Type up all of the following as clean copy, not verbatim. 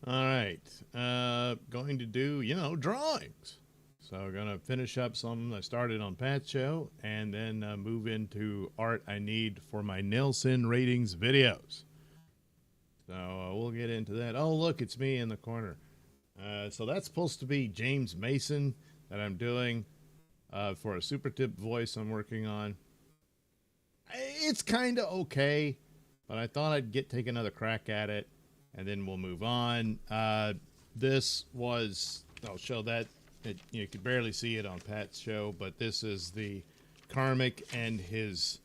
All right. Going to do, drawings. So I'm going to finish up some I started on Pat's show and then move into art I need for my Nailsin Ratings videos. So we'll get into that. Oh, look, it's me in the corner. So that's supposed to be James Mason that I'm doing for a super tip voice I'm working on. It's kind of okay, but I thought I'd take another crack at it, and then we'll move on. This was, I'll show that. You could barely see it on Pat's show, but this is the Karmic and his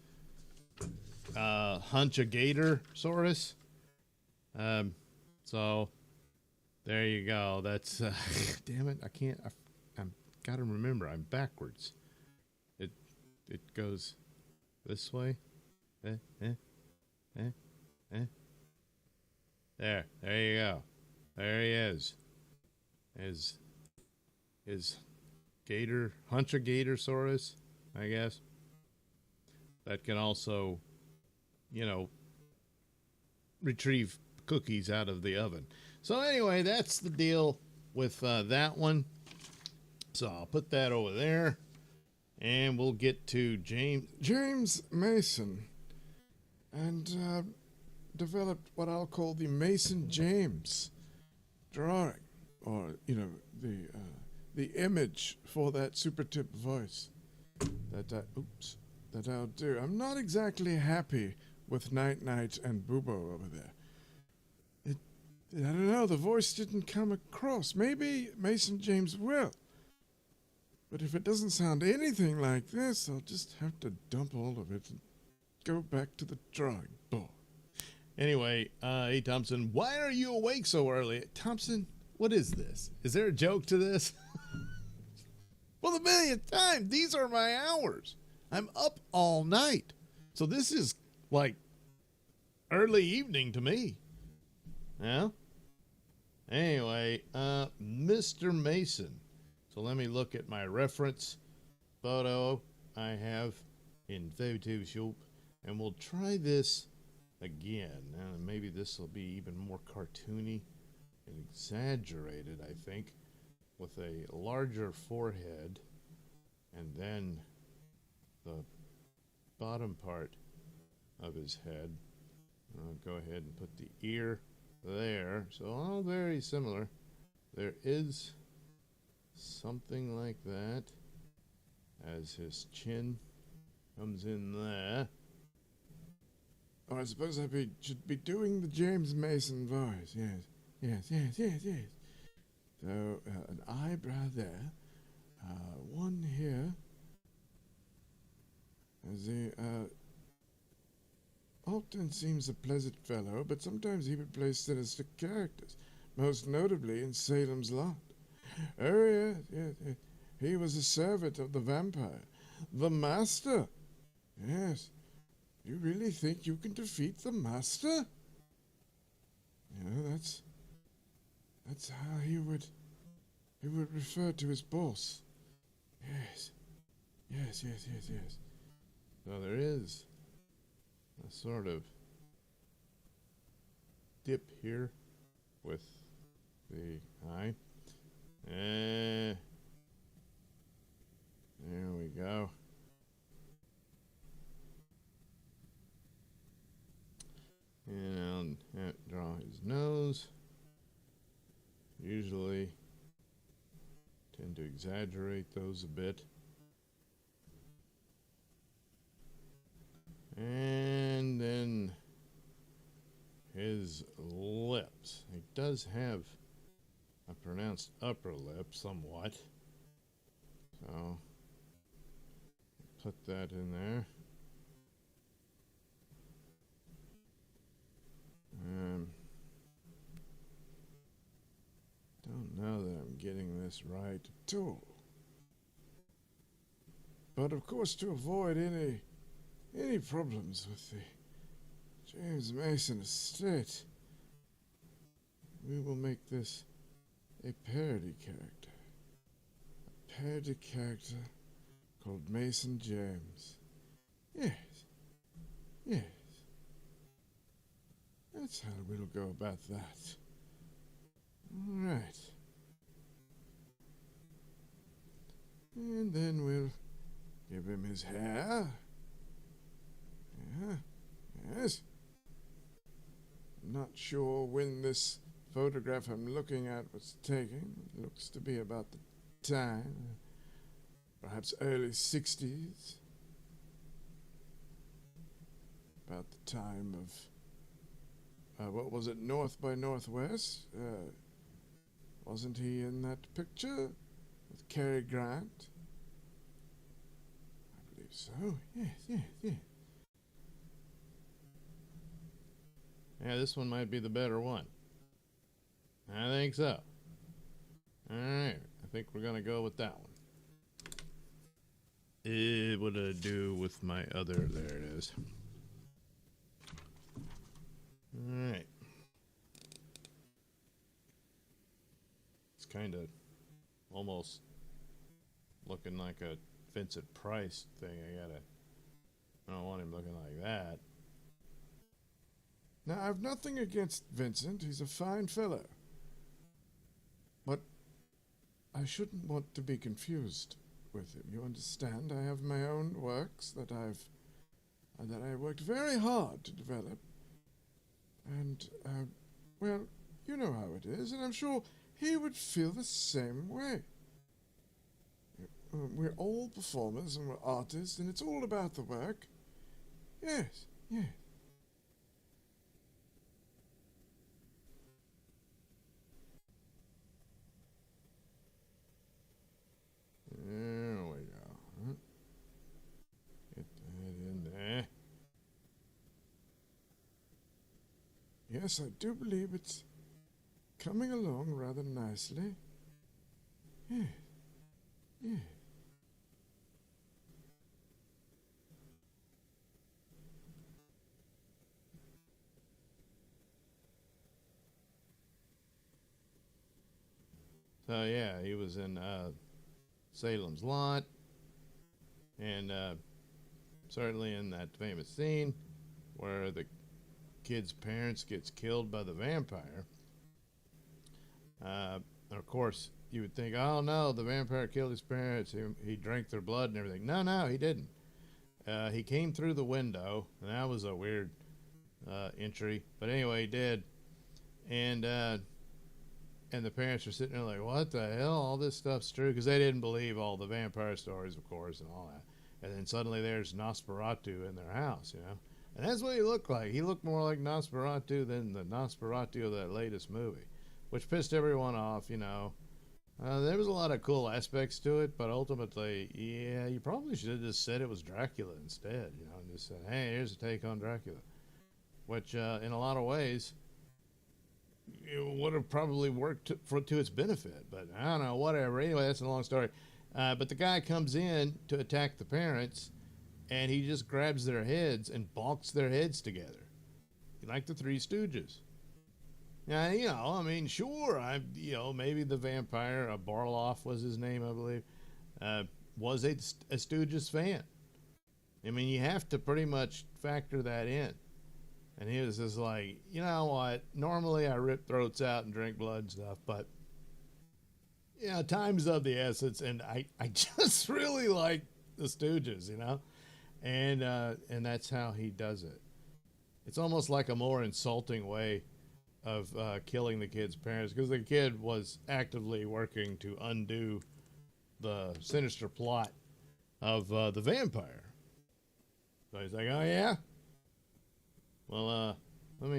Hunch-A-Gator Saurus. So there you go. That's damn it. I can't. I'm gotta remember. I'm backwards. It goes this way. There you go. There he is. His gator, Hunch-A-Gator Saurus, I guess. That can also, retrieve cookies out of the oven. So anyway, that's the deal with that one. So I'll put that over there, and we'll get to James Mason, and developed what I'll call the Mason James drawing, or the image for that super tip voice that I'll do. I'm not exactly happy with Night Night and Boobo over there. I don't know, the voice didn't come across. Maybe Mason James will. But if it doesn't sound anything like this, I'll just have to dump all of it and go back to the drawing board. Anyway, hey Thompson, why are you awake so early? Thompson, what is this? Is there a joke to this? For the millionth time, these are my hours. I'm up all night. So this is like early evening to me. Yeah? Anyway, Mr. Mason. So let me look at my reference photo I have in Photoshop, and we'll try this again. Maybe this will be even more cartoony and exaggerated, I think, with a larger forehead, and then the bottom part of his head. I'll go ahead and put the ear there. So all very similar. There is something like that as his chin comes in there. Oh, I suppose I should be doing the James Mason voice. Yes. So, an eyebrow there, one here, as he often seems a pleasant fellow, but sometimes he would play sinister characters, most notably in Salem's Lot. Oh, yes. He was a servant of the vampire, the Master. Yes. You really think you can defeat the Master? That's how he would refer to his boss. Yes. So there is a sort of dip here with the eye. There we go. And I'll draw his nose. Usually tend to exaggerate those a bit. And then his lips. He does have a pronounced upper lip somewhat. So put that in there. Don't know that I'm getting this right At all. But of course, to avoid any problems with the James Mason estate, we will make this a parody character. A parody character called Mason James. Yes. That's how we'll go about that. All right. And then we'll give him his hair. Yeah, yes. Not sure when this photograph I'm looking at was taken. It looks to be about the time, perhaps early 60s. About the time of, what was it, North by Northwest? Wasn't he in that picture with Cary Grant? I believe so. Yes. Yeah, this one might be the better one. I think so. Alright, I think we're gonna go with that one. What do I do with my other? There it is. Alright. It's kind of almost looking like a Vincent Price thing. I don't want him looking like that. Now, I've nothing against Vincent. He's a fine fellow. But I shouldn't want to be confused with him. You understand? I have my own works that I worked very hard to develop. And, well, you know how it is, and I'm sure he would feel the same way. We're all performers and we're artists, and it's all about the work. Yes. There we go. Get that in there. Yes, I do believe it's coming along rather nicely. Yes. So yeah, he was in Salem's Lot, and certainly in that famous scene where the kid's parents gets killed by the vampire. Of course, you would think, oh no, the vampire killed his parents. He drank their blood and everything. No, he didn't. He came through the window, and that was a weird entry. But anyway, he did, and the parents are sitting there like, what the hell? All this stuff's true, because they didn't believe all the vampire stories, of course, and all that. And then suddenly there's Nosferatu in their house, you know. And that's what he looked like. He looked more like Nosferatu than the Nosferatu of that latest movie, which pissed everyone off, you know. There was a lot of cool aspects to it, but ultimately, yeah, you probably should have just said it was Dracula instead, you know, and just said, hey, here's a take on Dracula, which in a lot of ways it would have probably worked to its benefit, but I don't know, whatever. Anyway, that's a long story. But the guy comes in to attack the parents, and he just grabs their heads and bonks their heads together, like the Three Stooges. Now, you know, I mean, sure, maybe the vampire, Barloff was his name, I believe, was a Stooges fan. I mean, you have to pretty much factor that in. And he was just like, you know what? Normally I rip throats out and drink blood and stuff, but, you know, time's of the essence, and I just really like the Stooges, you know? And that's how he does it. It's almost like a more insulting way of killing the kid's parents, because the kid was actively working to undo the sinister plot of the vampire. So he's like, oh yeah? Well, let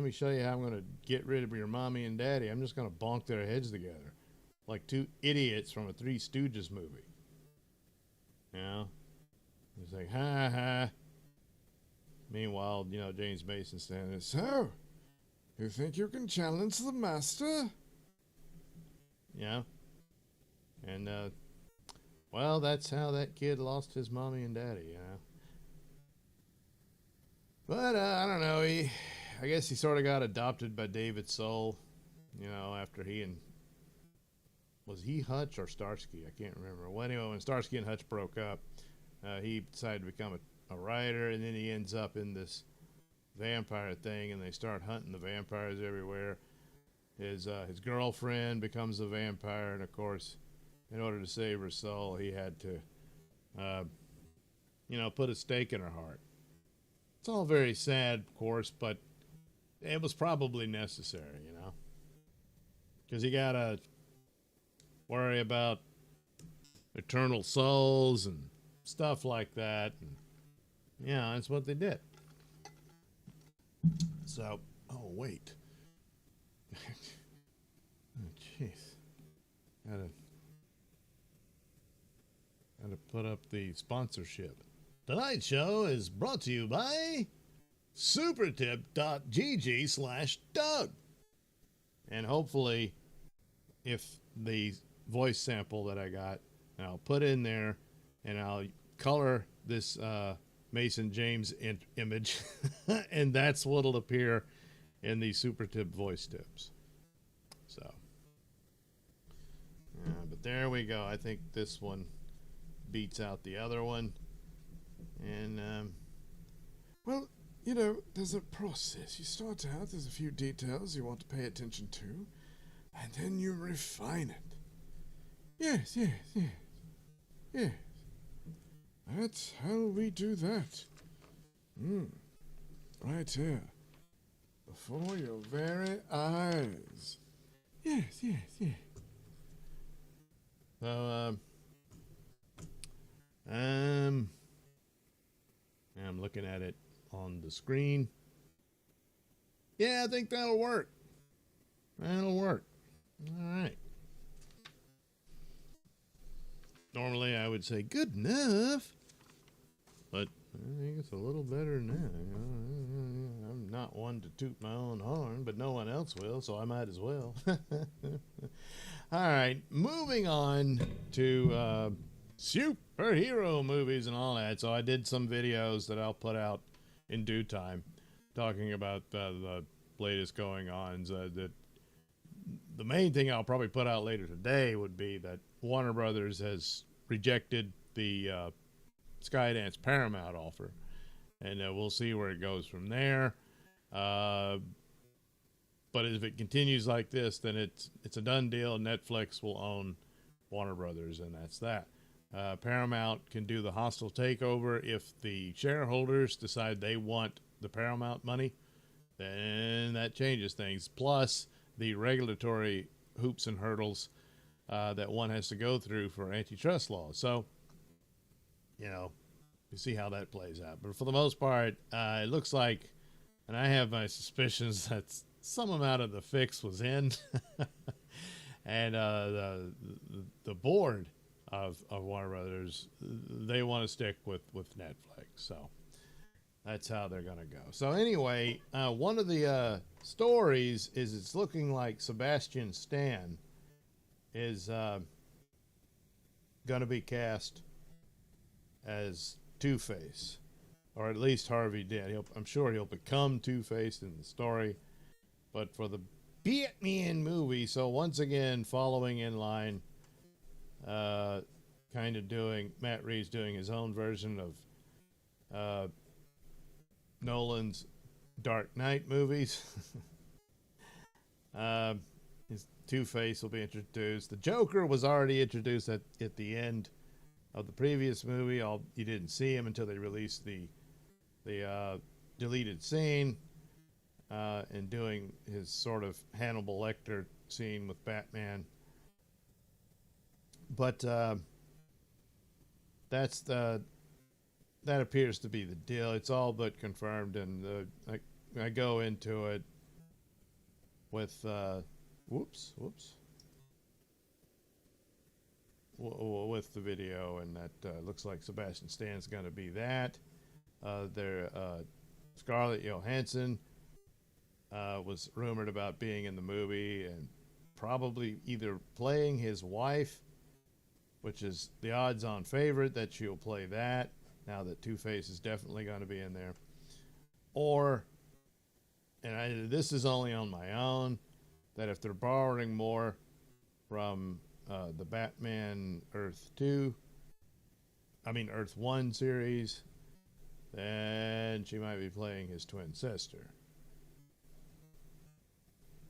me show you how I'm going to get rid of your mommy and daddy. I'm just going to bonk their heads together like two idiots from a Three Stooges movie. You know? He's like, ha ha. Meanwhile, you know, James Mason standing there, So, you think you can challenge the master? Yeah. And, well, that's how that kid lost his mommy and daddy, you know? But, I don't know, I guess he sort of got adopted by David Soul, you know, after was he Hutch or Starsky? I can't remember. Well, anyway, when Starsky and Hutch broke up, he decided to become a writer, and then he ends up in this vampire thing, and they start hunting the vampires everywhere. His girlfriend becomes a vampire, and of course, in order to save her soul, he had to, put a stake in her heart. It's all very sad, of course, but it was probably necessary, because you gotta worry about eternal souls and stuff like that. And, yeah, that's what they did. So, oh wait. Oh, jeez. Gotta put up the sponsorship. Tonight's show is brought to you by supertip.gg/Doug. And hopefully, if the voice sample that I got, I'll put in there, and I'll color this Mason James image, and that's what'll appear in the super tip voice tips. So, but there we go. I think this one beats out the other one. And, well, there's a process. You start out, there's a few details you want to pay attention to, and then you refine it. Yes. That's how we do that. Right here. Before your very eyes. Yes. So, I'm looking at it on the screen. Yeah, I think that'll work. All right. Normally I would say good enough, but I think it's a little better now. I'm not one to toot my own horn, but no one else will, so I might as well. All right, moving on to superhero movies and all that. So I did some videos that I'll put out in due time talking about the latest going-ons. The main thing I'll probably put out later today would be that Warner Brothers has rejected the Skydance Paramount offer, and we'll see where it goes from there. But if it continues like this, then it's a done deal. Netflix will own Warner Brothers, and that's that. Paramount can do the hostile takeover if the shareholders decide they want the Paramount money. Then that changes things. Plus the regulatory hoops and hurdles that one has to go through for antitrust laws. So, you see how that plays out. But for the most part, it looks like, and I have my suspicions that some amount of the fix was in, and the board of Warner Brothers, they want to stick with Netflix. So that's how they're going to go. So anyway, one of the stories is it's looking like Sebastian Stan is going to be cast as Two-Face, or at least Harvey Dent. I'm sure he'll become Two-Face in the story, but for the Batman movie, so once again following in line, kind of Matt Reeves doing his own version of Nolan's Dark Knight movies. His Two-Face will be introduced. The Joker was already introduced at the end of the previous movie. You didn't see him until they released the deleted scene, and doing his sort of Hannibal Lecter scene with Batman. But that appears to be the deal. It's all but confirmed, and I go into it with whoops with the video, and that looks like Sebastian Stan's going to be that. Scarlett Johansson was rumored about being in the movie and probably either playing his wife, which is the odds-on favorite that she'll play that, now that Two-Face is definitely going to be in there. Or, and this is only on my own, that if they're borrowing more from the Batman Earth 1 series, then she might be playing his twin sister.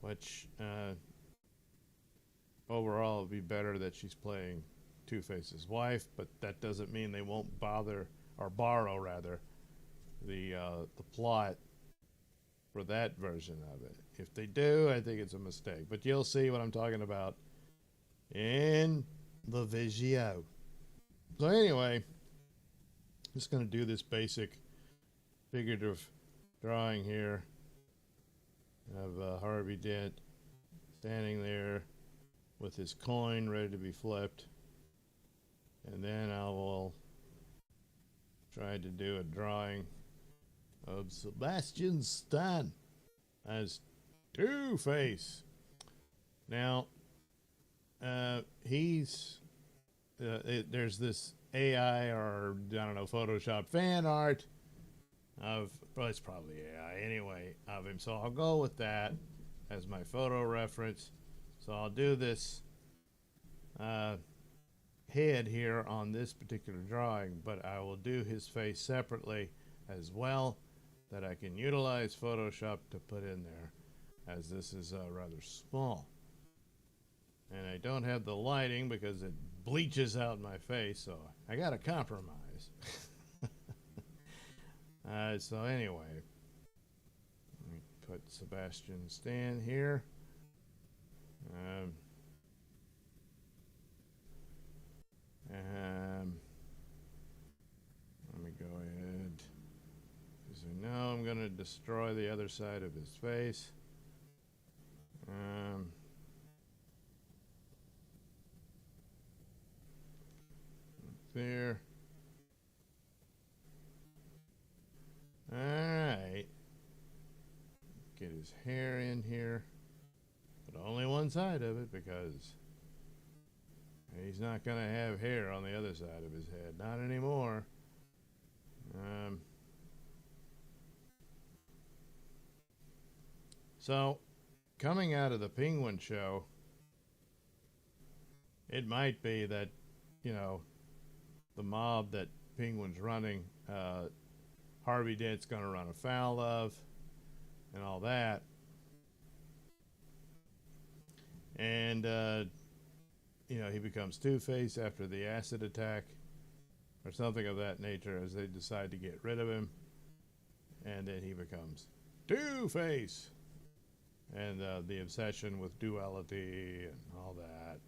which overall it'd be better that she's playing Two-Face's wife, but that doesn't mean they won't bother or borrow rather the plot for that version of it. If they do, I think it's a mistake, but you'll see what I'm talking about in the video. So anyway, just going to do this basic figurative drawing here of Harvey Dent standing there with his coin ready to be flipped, and then I will try to do a drawing of Sebastian Stan as Two-Face. Now, there's this AI or I don't know Photoshop fan art of, well, it's probably AI anyway, of him. So I'll go with that as my photo reference. So I'll do this head here on this particular drawing, but I will do his face separately as well, that I can utilize Photoshop to put in there, as this is rather small. And I don't have the lighting because it bleaches out my face, so I got to compromise. So anyway, let me put Sebastian Stan here. Let me go ahead, because I know I'm going to destroy the other side of his face. There. Alright. Get his hair in here, but only one side of it, because he's not going to have hair on the other side of his head. Not anymore. So, coming out of the Penguin show, it might be that, you know, the mob that Penguin's running, Harvey Dent's going to run afoul of, and all that. And, you know, he becomes Two-Face after the acid attack, or something of that nature, as they decide to get rid of him. And then he becomes Two-Face. And the obsession with duality and all that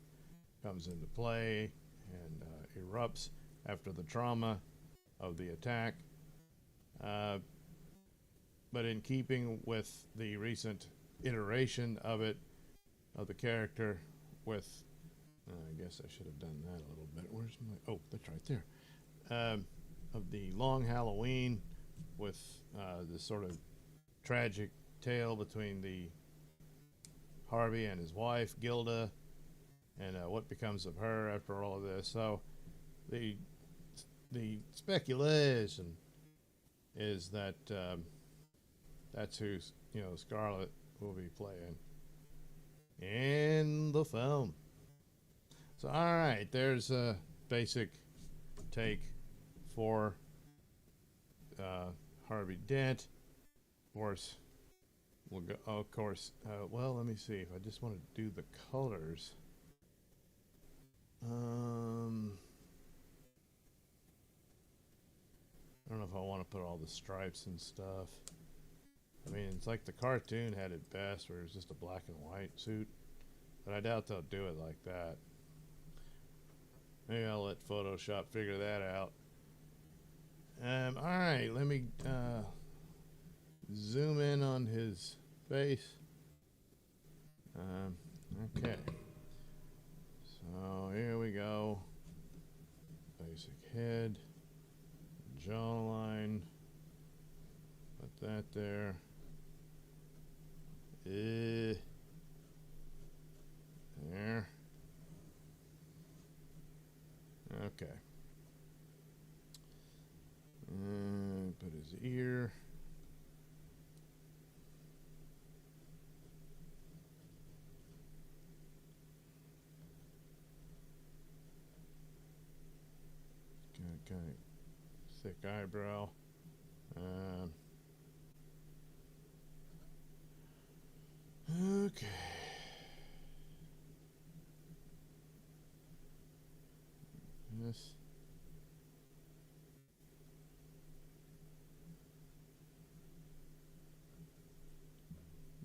comes into play and erupts after the trauma of the attack. But in keeping with the recent iteration of it, of the character, with, I guess I should have done that a little bit. Where's my, oh, that's right there. Of the Long Halloween, with this sort of tragic tale between the Harvey and his wife, Gilda, and what becomes of her after all of this. So the speculation is that that's who, you know, Scarlett will be playing in the film. So all right, there's a basic take for Harvey Dent. Of course, we'll go. Oh, of course. Well, let me see if I just want to do the colors. I don't know if I want to put all the stripes and stuff. I mean, it's like the cartoon had it best, where it was just a black and white suit. But I doubt they'll do it like that. Maybe I'll let Photoshop figure that out. All right, let me zoom in on his face. Okay. So here we go. Basic head, jawline. Put that there. There. Okay. Put his ear. Kind of thick eyebrow. Okay. Yes.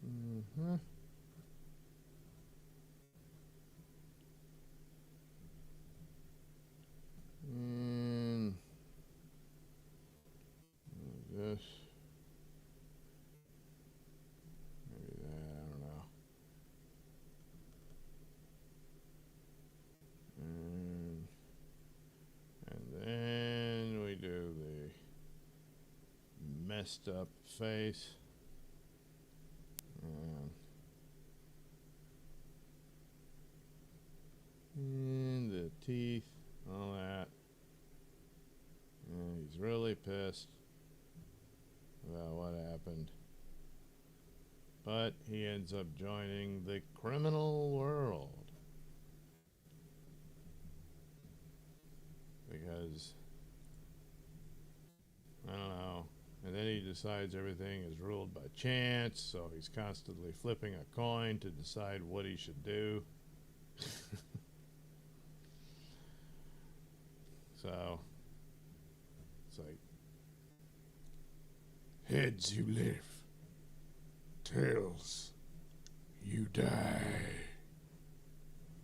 Mm-hmm. And this. Maybe that, I don't know. And then we do the messed up face. And the teeth, all that. And he's really pissed about what happened. But he ends up joining the criminal world. Because, I don't know. And then he decides everything is ruled by chance, so he's constantly flipping a coin to decide what he should do. So, it's like, heads you live, tails you die.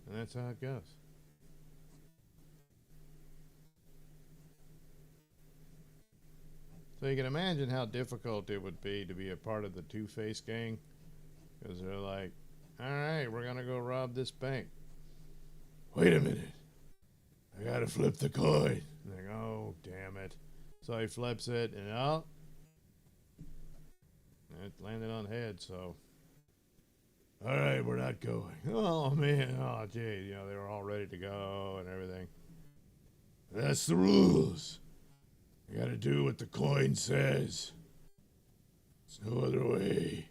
And that's how it goes. So you can imagine how difficult it would be to be a part of the Two-Face gang. Because they're like, alright, we're going to go rob this bank. Wait a minute. I got to flip the coin. And they go, oh, damn it. So he flips it, and oh, it landed on head, so. Alright, we're not going. Oh, man. Oh, gee. You know, they were all ready to go and everything. That's the rules. You gotta do what the coin says. There's no other way.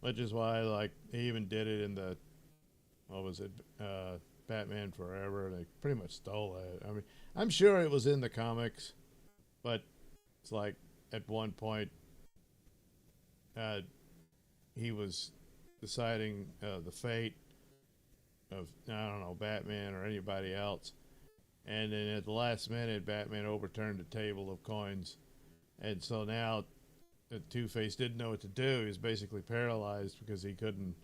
Which is why, like, he even did it in the, what was it, Batman Forever. They pretty much stole it. I mean, I'm sure it was in the comics, but it's like, at one point, he was deciding the fate of, I don't know, Batman or anybody else. And then at the last minute, Batman overturned the table of coins. And so now the Two-Face didn't know what to do. He was basically paralyzed because he couldn't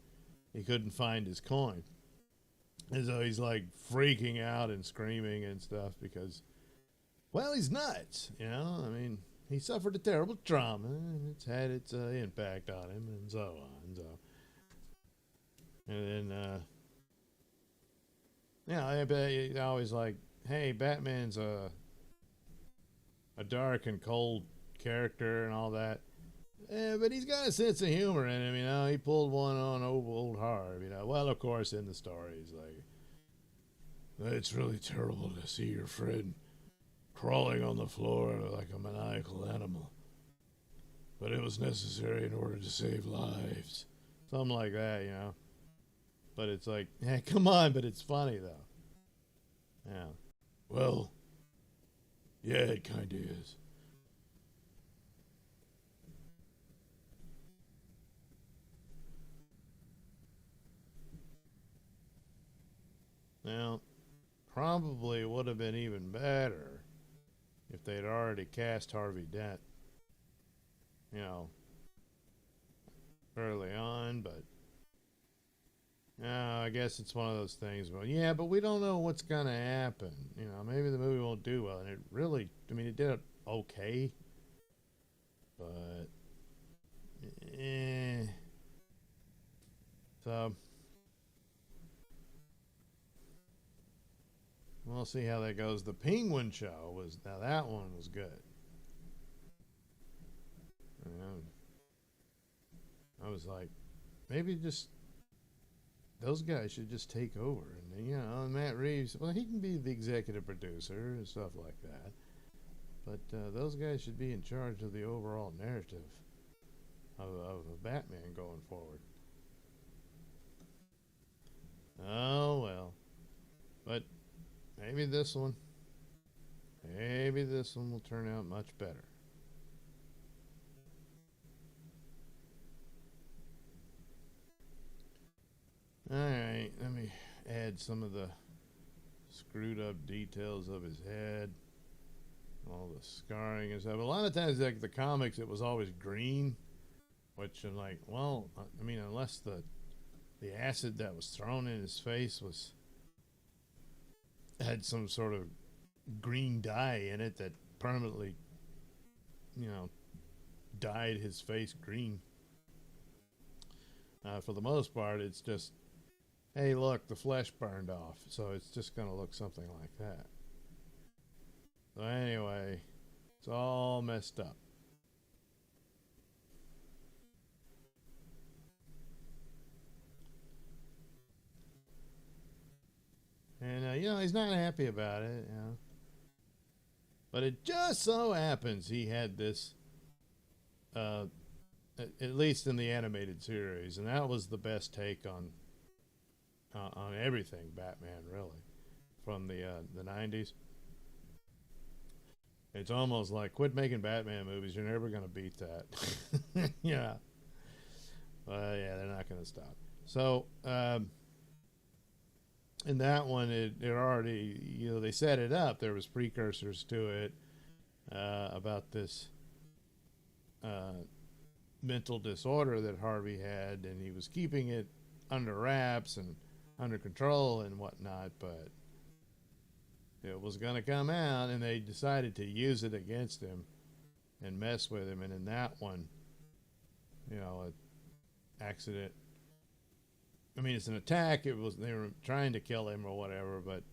find his coin. And so he's like freaking out and screaming and stuff because, well, he's nuts, you know? I mean, he suffered a terrible trauma and it's had its impact on him and so on. So, and then, I always like, hey, Batman's a dark and cold character and all that. Yeah, but he's got a sense of humor in him, you know. He pulled one on old Harv, you know. Well, of course, in the story, he's like, it's really terrible to see your friend crawling on the floor like a maniacal animal. But it was necessary in order to save lives. Something like that, you know. But it's like, hey, come on, but it's funny, though. Yeah. Well, yeah, it kind of is. Now, probably would have been even better if they'd already cast Harvey Dent, you know, early on, but I guess it's one of those things. Well, yeah, but we don't know what's going to happen. You know, maybe the movie won't do well. And it really, I mean, it did okay. But, So, we'll see how that goes. The Penguin Show now that one was good. I was like, maybe just those guys should just take over. And, you know, Matt Reeves, well, he can be the executive producer and stuff like that. But those guys should be in charge of the overall narrative of Batman going forward. Oh, well. But maybe this one will turn out much better. All right, let me add some of the screwed up details of his head, all the scarring and stuff. A lot of times, like the comics, it was always green, which I'm like, well, I mean, unless the acid that was thrown in his face had some sort of green dye in it that permanently, dyed his face green. For the most part, it's just, hey, look, the flesh burned off, so it's just going to look something like that. So anyway, it's all messed up. And, he's not happy about it, But it just so happens he had this, at least in the animated series, and that was the best take on everything Batman, really, from the 90s. It's almost like, quit making Batman movies. You're never going to beat that. Yeah. Well, yeah, they're not going to stop. So, in that one, it already, they set it up. There was precursors to it about this mental disorder that Harvey had, and he was keeping it under wraps and under control and whatnot, but it was going to come out, and they decided to use it against him and mess with him. And in that one, an accident. I mean, it's an attack. They were trying to kill him or whatever, but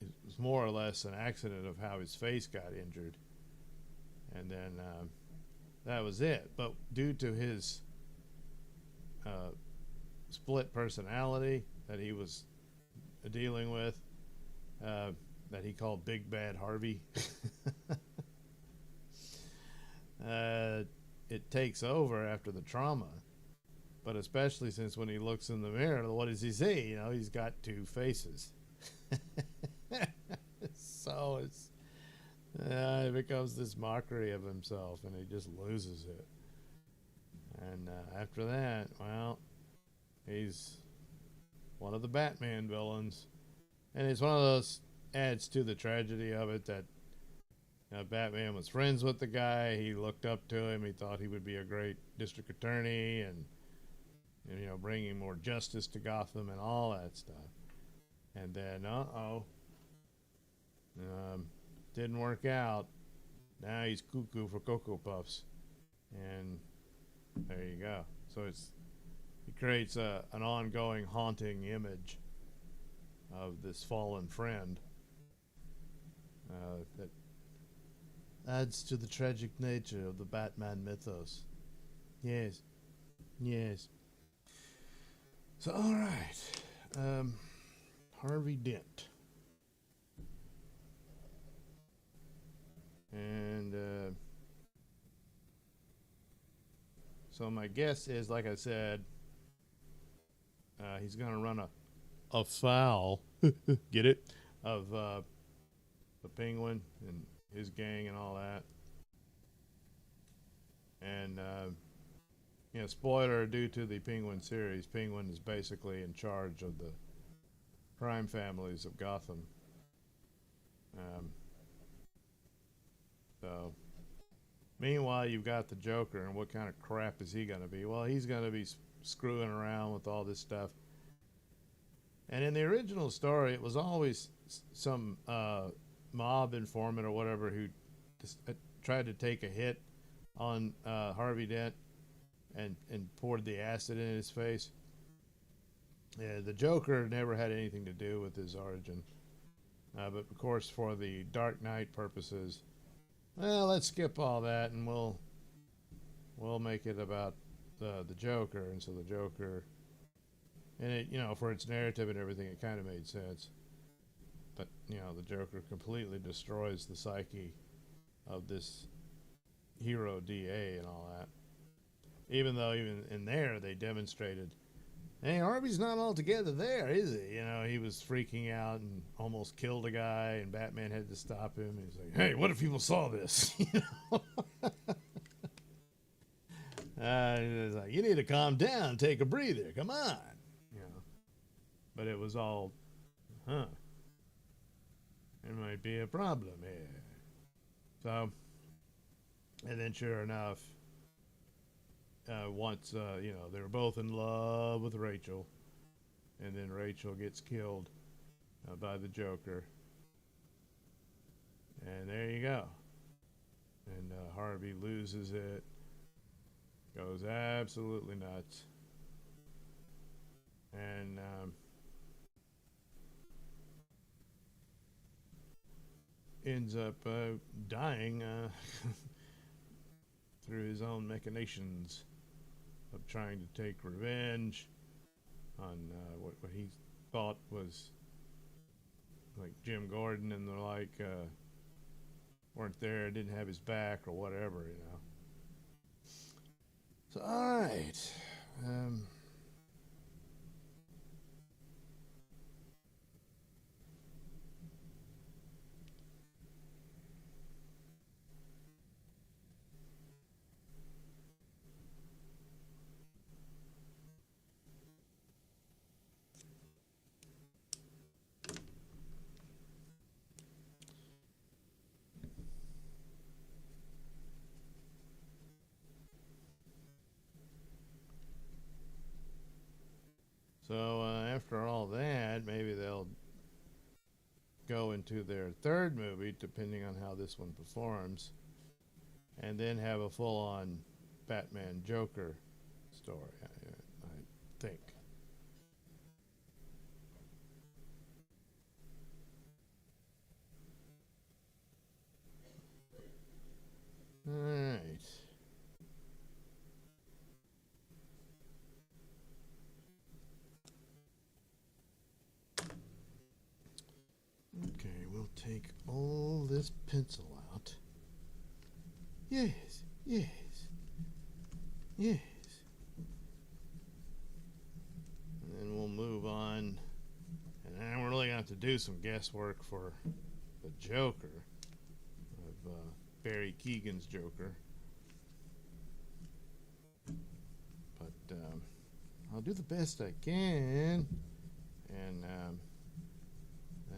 it was more or less an accident of how his face got injured, and then that was it. But due to his split personality that he was dealing with, that he called Big Bad Harvey, it takes over after the trauma. But especially since when he looks in the mirror, what does he see? He's got two faces. So it becomes this mockery of himself, and he just loses it. And after that, well, he's one of the Batman villains. And it's one of those, adds to the tragedy of it, that Batman was friends with the guy. He looked up to him. He thought he would be a great district attorney and bringing more justice to Gotham and all that stuff. And then, didn't work out. Now he's cuckoo for Cocoa Puffs. And there you go. So he creates an ongoing haunting image of this fallen friend that adds to the tragic nature of the Batman mythos. Yes. So, all right. Harvey Dent. And so my guess is, like I said, he's going to run a foul, get it, of the Penguin and his gang and all that. And spoiler, due to the Penguin series, Penguin is basically in charge of the crime families of Gotham. So, meanwhile, you've got the Joker, and what kind of crap is he going to be? Well, he's going to be screwing around with all this stuff. And in the original story, it was always some mob informant or whatever who just tried to take a hit on Harvey Dent and poured the acid in his face. Yeah, the Joker never had anything to do with his origin. But of course, for the Dark Knight purposes, well, let's skip all that, and we'll make it about the Joker. And so the Joker, and it, for its narrative and everything, it kind of made sense. But the Joker completely destroys the psyche of this hero DA and all that. Even though even in there they demonstrated, hey, Harvey's not altogether there, is he? He was freaking out and almost killed a guy, and Batman had to stop him. He's like, hey, what if people saw this? It's like, you need to calm down, take a breather, come on. You know. But it was all, there might be a problem here. So, and then sure enough, once, they were both in love with Rachel, and then Rachel gets killed by the Joker. And there you go. And Harvey loses it, goes absolutely nuts, and ends up dying through his own machinations of trying to take revenge on what he thought was like Jim Gordon and the like weren't there, didn't have his back or whatever, you know. So, all right. So after all that, maybe they'll go into their third movie, depending on how this one performs, and then have a full-on Batman Joker story, I think. All right. Okay, we'll take all this pencil out. Yes, yes, yes. And then we'll move on. And then we're really going to have to do some guesswork for the Joker, of Barry Keoghan's Joker. But I'll do the best I can.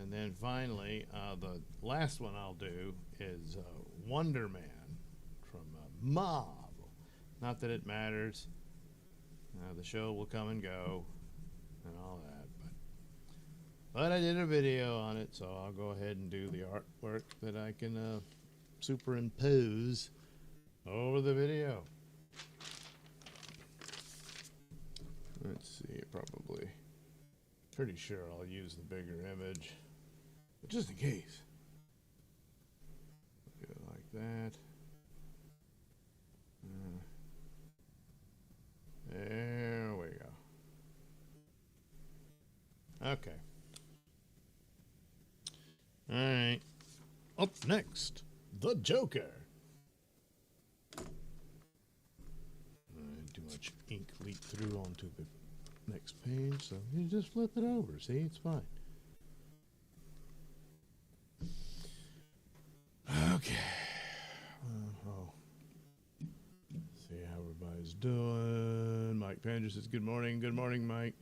And then finally, the last one I'll do is Wonder Man from Marvel. Not that it matters. The show will come and go and all that. But I did a video on it, so I'll go ahead and do the artwork that I can superimpose over the video. Let's see, probably. Pretty sure I'll use the bigger image. But just in case. Do it like that. There we go. Okay. Alright. Up next, the Joker. Too much ink leaked through onto the next page, so you just flip it over. See, it's fine. Okay. See how everybody's doing. Mike Panger says, good morning. Good morning, Mike.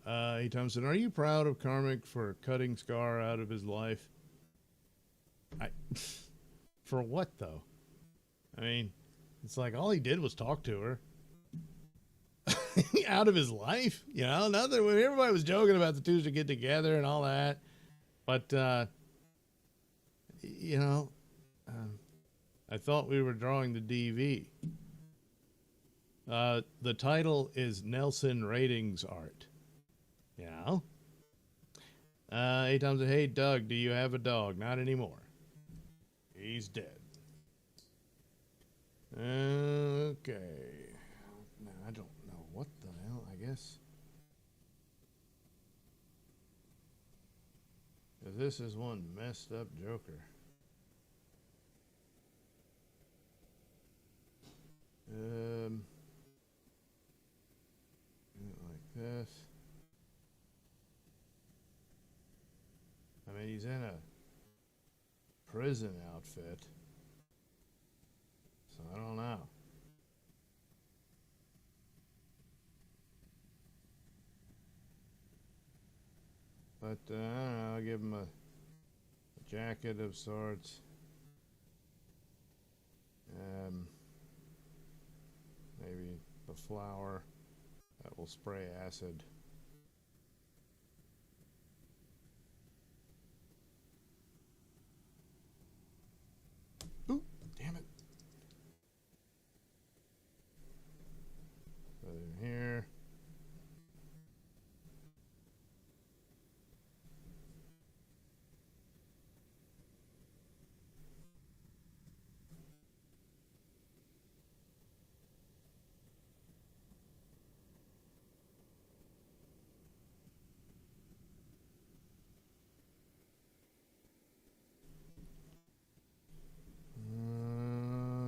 Hey, Thompson, are you proud of Carmack for cutting Scar out of his life? For what, though? I mean, it's like all he did was talk to her. Out of his life, you know. Everybody was joking about the two to get together and all that, but I thought we were drawing the DV. The title is Nailsin Ratings Art. You know. Hey, Tom said, hey, Doug, do you have a dog? Not anymore. He's dead. Okay. Now I don't know what the hell. I guess. This is one messed up Joker. Like this. I mean, he's in a prison outfit, so I don't know. But I don't know, I'll give him a jacket of sorts. Maybe the flower that will spray acid. Ooh, damn it. Put it in here.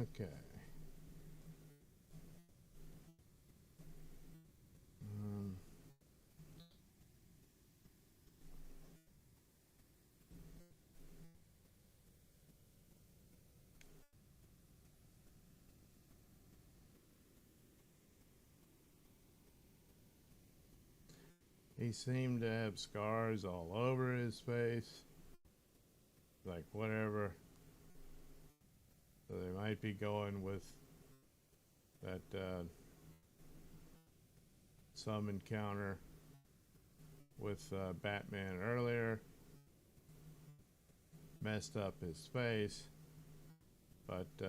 Okay. He seemed to have scars all over his face. Like whatever. So they might be going with that some encounter with Batman earlier. Messed up his face. But, you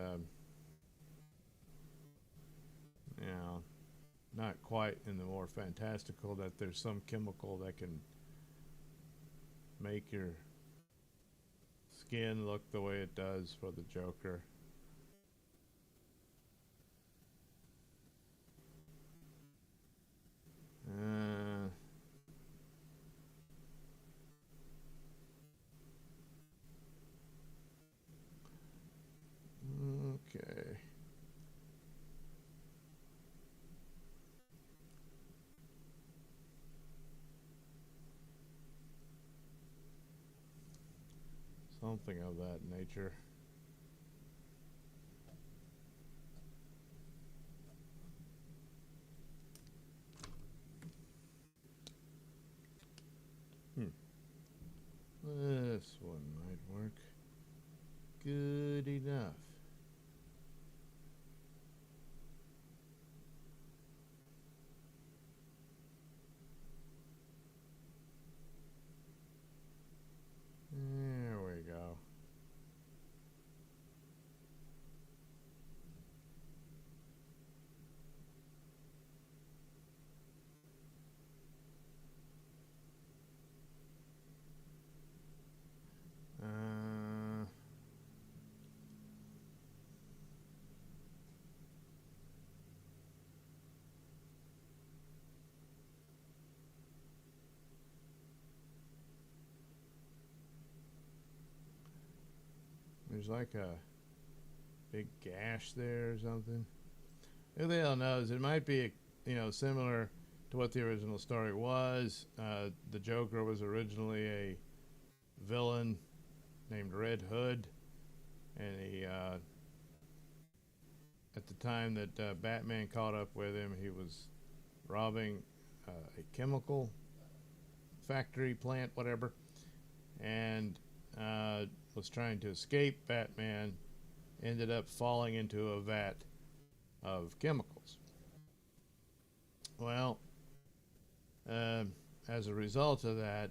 know, not quite in the more fantastical that there's some chemical that can make your skin look the way it does for the Joker. Okay. Something of that nature. This one might work. Good enough. There we go. There's like a big gash there or something. Who the hell knows? It might be, similar to what the original story was. The Joker was originally a villain named Red Hood, and he, at the time that Batman caught up with him, he was robbing a chemical factory, plant, whatever, and was trying to escape Batman, ended up falling into a vat of chemicals. Well, as a result of that,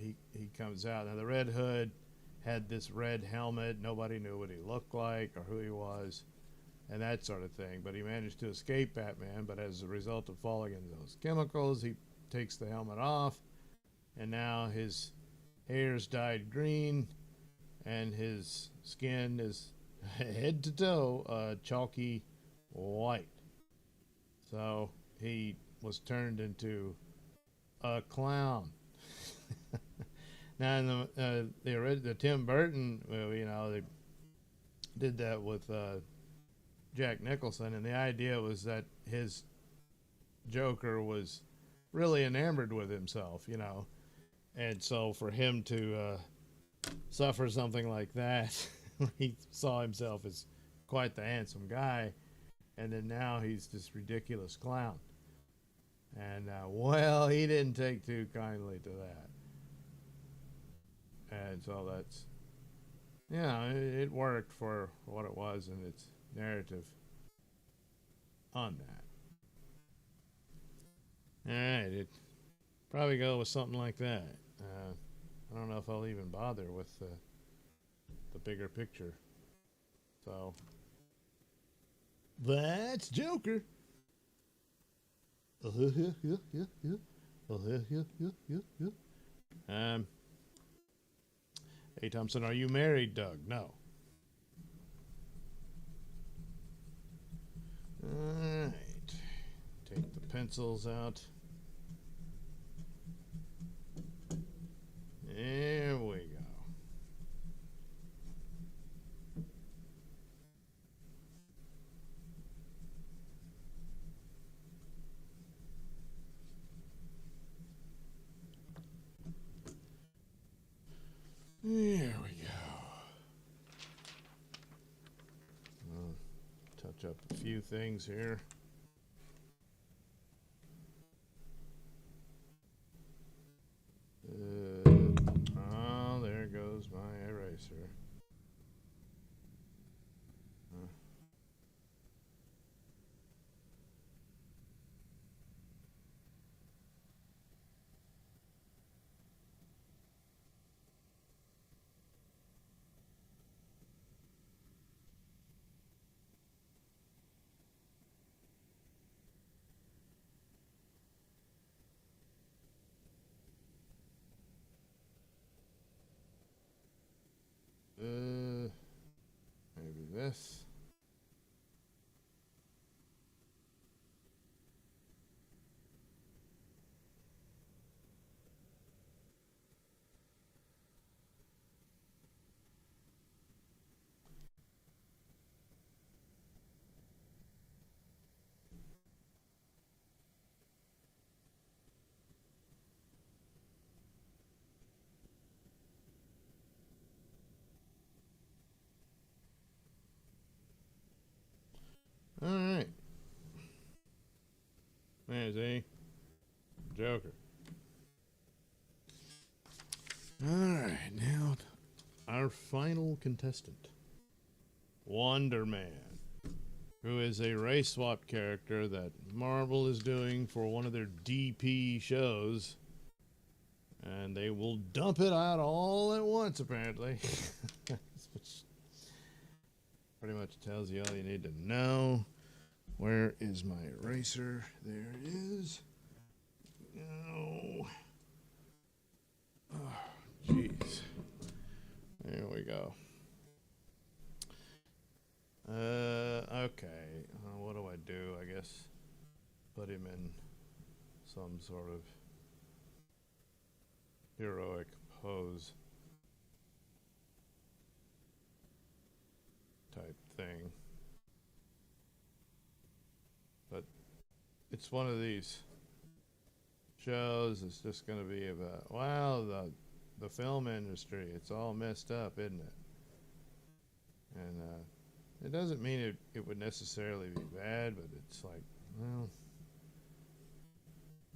he comes out. Now, the Red Hood had this red helmet. Nobody knew what he looked like or who he was and that sort of thing. But he managed to escape Batman. But as a result of falling into those chemicals, he takes the helmet off. And now his hair's dyed green. And his skin is head to toe chalky white. So he was turned into a clown. Now, in the Tim Burton movie, they did that with Jack Nicholson, and the idea was that his Joker was really enamored with himself, and so for him to suffer something like that, he saw himself as quite the handsome guy, and then now he's this ridiculous clown. And, he didn't take too kindly to that. And so that's, yeah, it worked for what it was and its narrative on that. Alright, it probably go with something like that. I don't know if I'll even bother with the bigger picture. So, that's Joker. Hey Thompson, are you married, Doug? No. Alright. Take the pencils out. There we go. There we go. I'll touch up a few things here. Oh, there goes my eraser. Maybe this. Alright. There's a Joker. Alright, now our final contestant. Wonder Man, who is a race swap character that Marvel is doing for one of their DP shows. And they will dump it out all at once, apparently. Which pretty much tells you all you need to know. Where is my eraser? There it is. No. Oh, jeez. There we go. Okay. What do I do? I guess put him in some sort of heroic pose type thing. But it's one of these shows that's just going to be about, wow, the film industry, it's all messed up, isn't it? And it doesn't mean it would necessarily be bad, but it's like, well,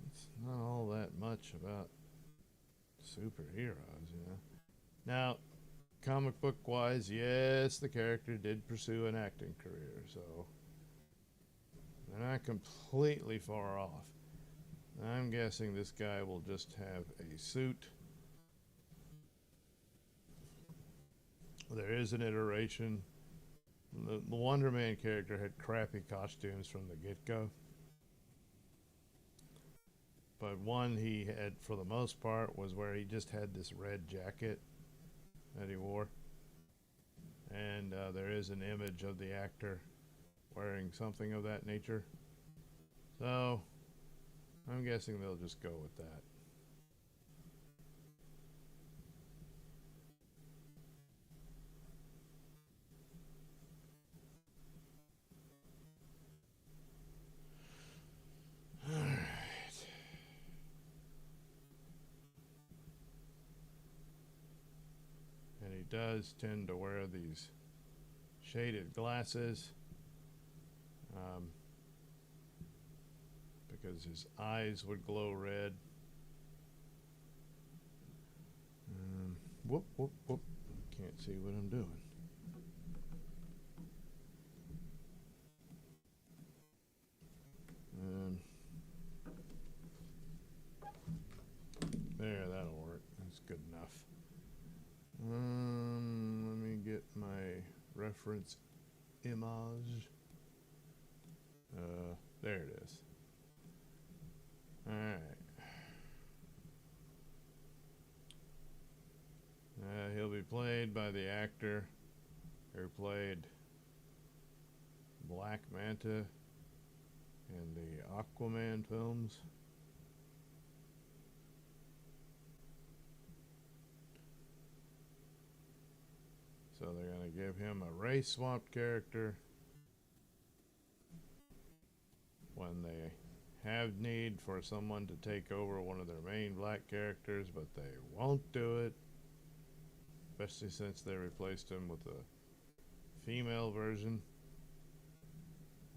it's not all that much about superheroes, you know. Now, comic book wise, yes, the character did pursue an acting career, so they're not completely far off. I'm guessing this guy will just have a suit. There is an iteration. The Wonder Man character had crappy costumes from the get-go. But one he had, for the most part, was where he just had this red jacket that he wore. And there is an image of the actor wearing something of that nature. So, I'm guessing they'll just go with that. Does tend to wear these shaded glasses because his eyes would glow red. Whoop, whoop, whoop. Can't see what I'm doing. There, that'll work. That's good enough. Let me get my reference image. There it is. Alright. He'll be played by the actor who played Black Manta in the Aquaman films. So they're going to give him a race swapped character when they have need for someone to take over one of their main black characters, but they won't do it, especially since they replaced him with a female version.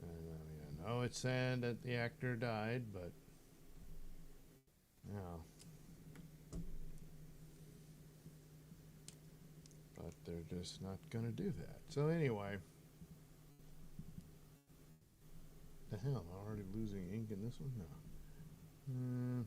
And I know it's sad that the actor died, but but they're just not gonna do that. So anyway, the hell, am I already losing ink in this one? No.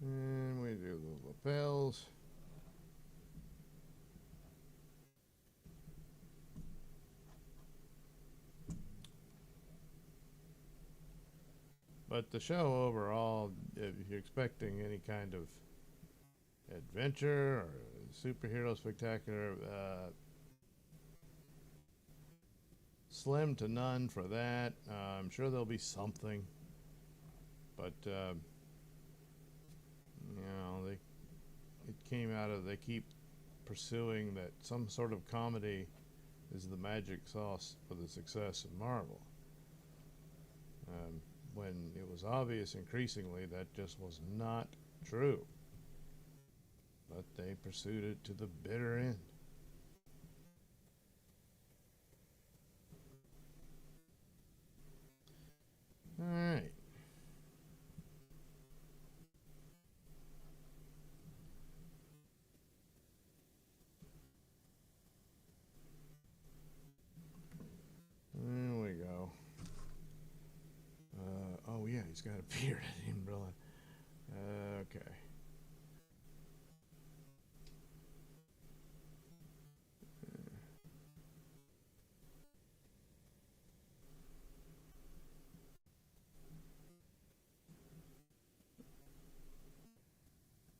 And we do the lapels. But the show overall, if you're expecting any kind of adventure or superhero spectacular, slim to none for that. I'm sure there'll be something, but it came out of, they keep pursuing that some sort of comedy is the magic sauce for the success of Marvel. When it was obvious increasingly that just was not true. But they pursued it to the bitter end. All right. There we go. Oh yeah, he's got a beard. I didn't realize. Okay.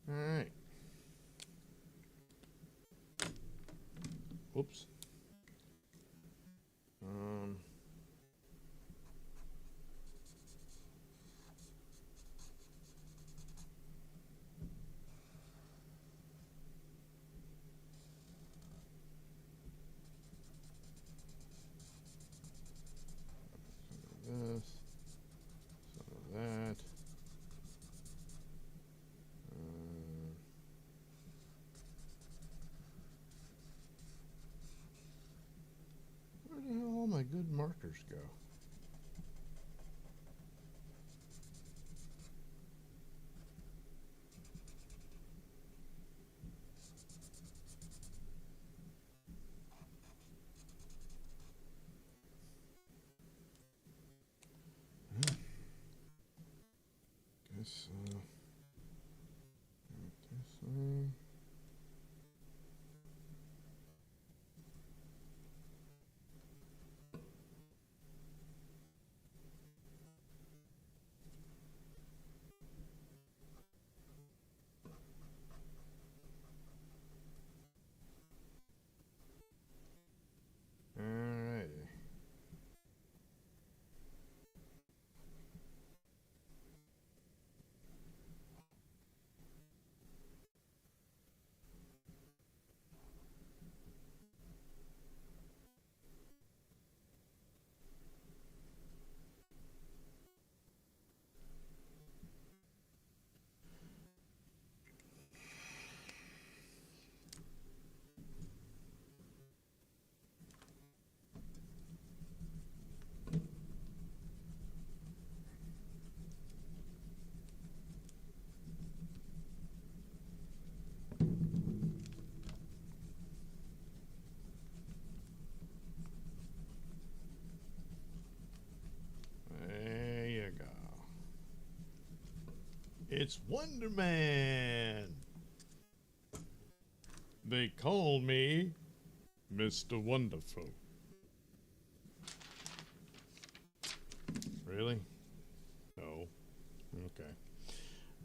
All right. Whoops. This, some of that. Where the hell all my good markers go? Guess this way. It's Wonder Man. They call me Mr. Wonderful. Really? No. Okay.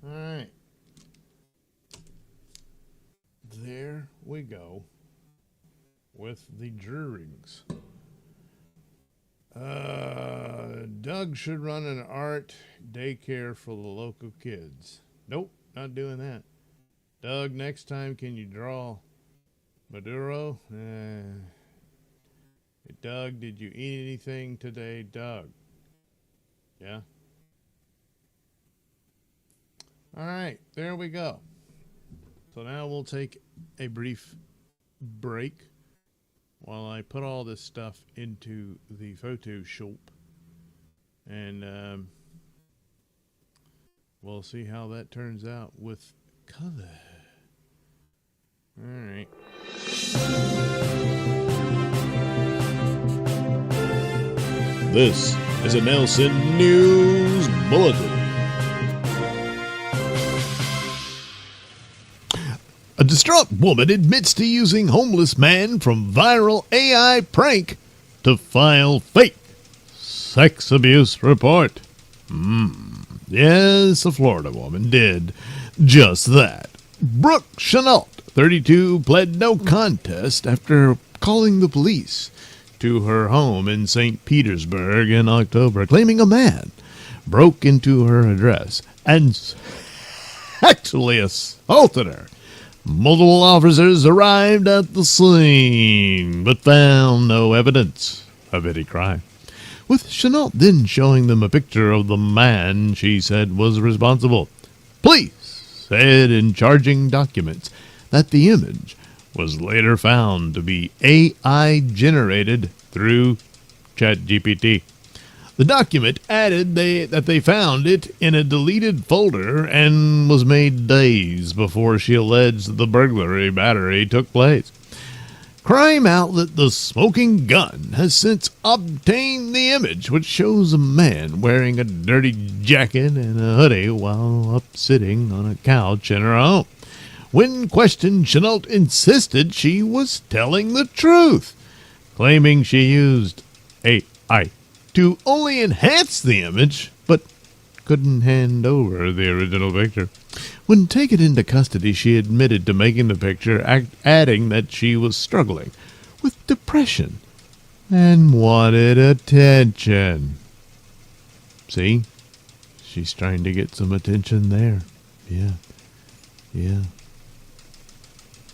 All right. There we go with the drawings. Doug should run an art daycare for the local kids. Nope, not doing that. Doug, next time can you draw Maduro? Doug, did you eat anything today, Doug? Yeah? All right, there we go. So now we'll take a brief break while I put all this stuff into the Photoshop. And we'll see how that turns out with color. All right. This is a Nailsin News Bulletin. A distraught woman admits to using homeless man from viral AI prank to file fake sex abuse report. Yes, a Florida woman did just that. Brooke Chenault, 32, pled no contest after calling the police to her home in St. Petersburg in October, claiming a man broke into her address and sexually assaulted her. Multiple officers arrived at the scene, but found no evidence of any crime, with Chenault then showing them a picture of the man she said was responsible. Police said in charging documents that the image was later found to be AI generated through ChatGPT. The document added that they found it in a deleted folder and was made days before she alleged the burglary battery took place. Crime outlet The Smoking Gun has since obtained the image, which shows a man wearing a dirty jacket and a hoodie while sitting on a couch in her home. When questioned, Chenault insisted she was telling the truth, claiming she used AI to only enhance the image, but couldn't hand over the original picture. When taken into custody, she admitted to making the picture, adding that she was struggling with depression and wanted attention. See? She's trying to get some attention there. Yeah.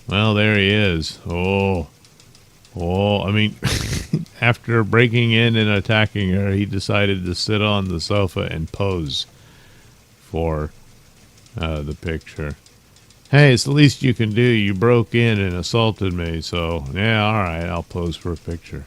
Well, there he is. I mean, after breaking in and attacking her, he decided to sit on the sofa and pose for the picture. Hey, it's the least you can do. You broke in and assaulted me, so yeah, all right, I'll pose for a picture.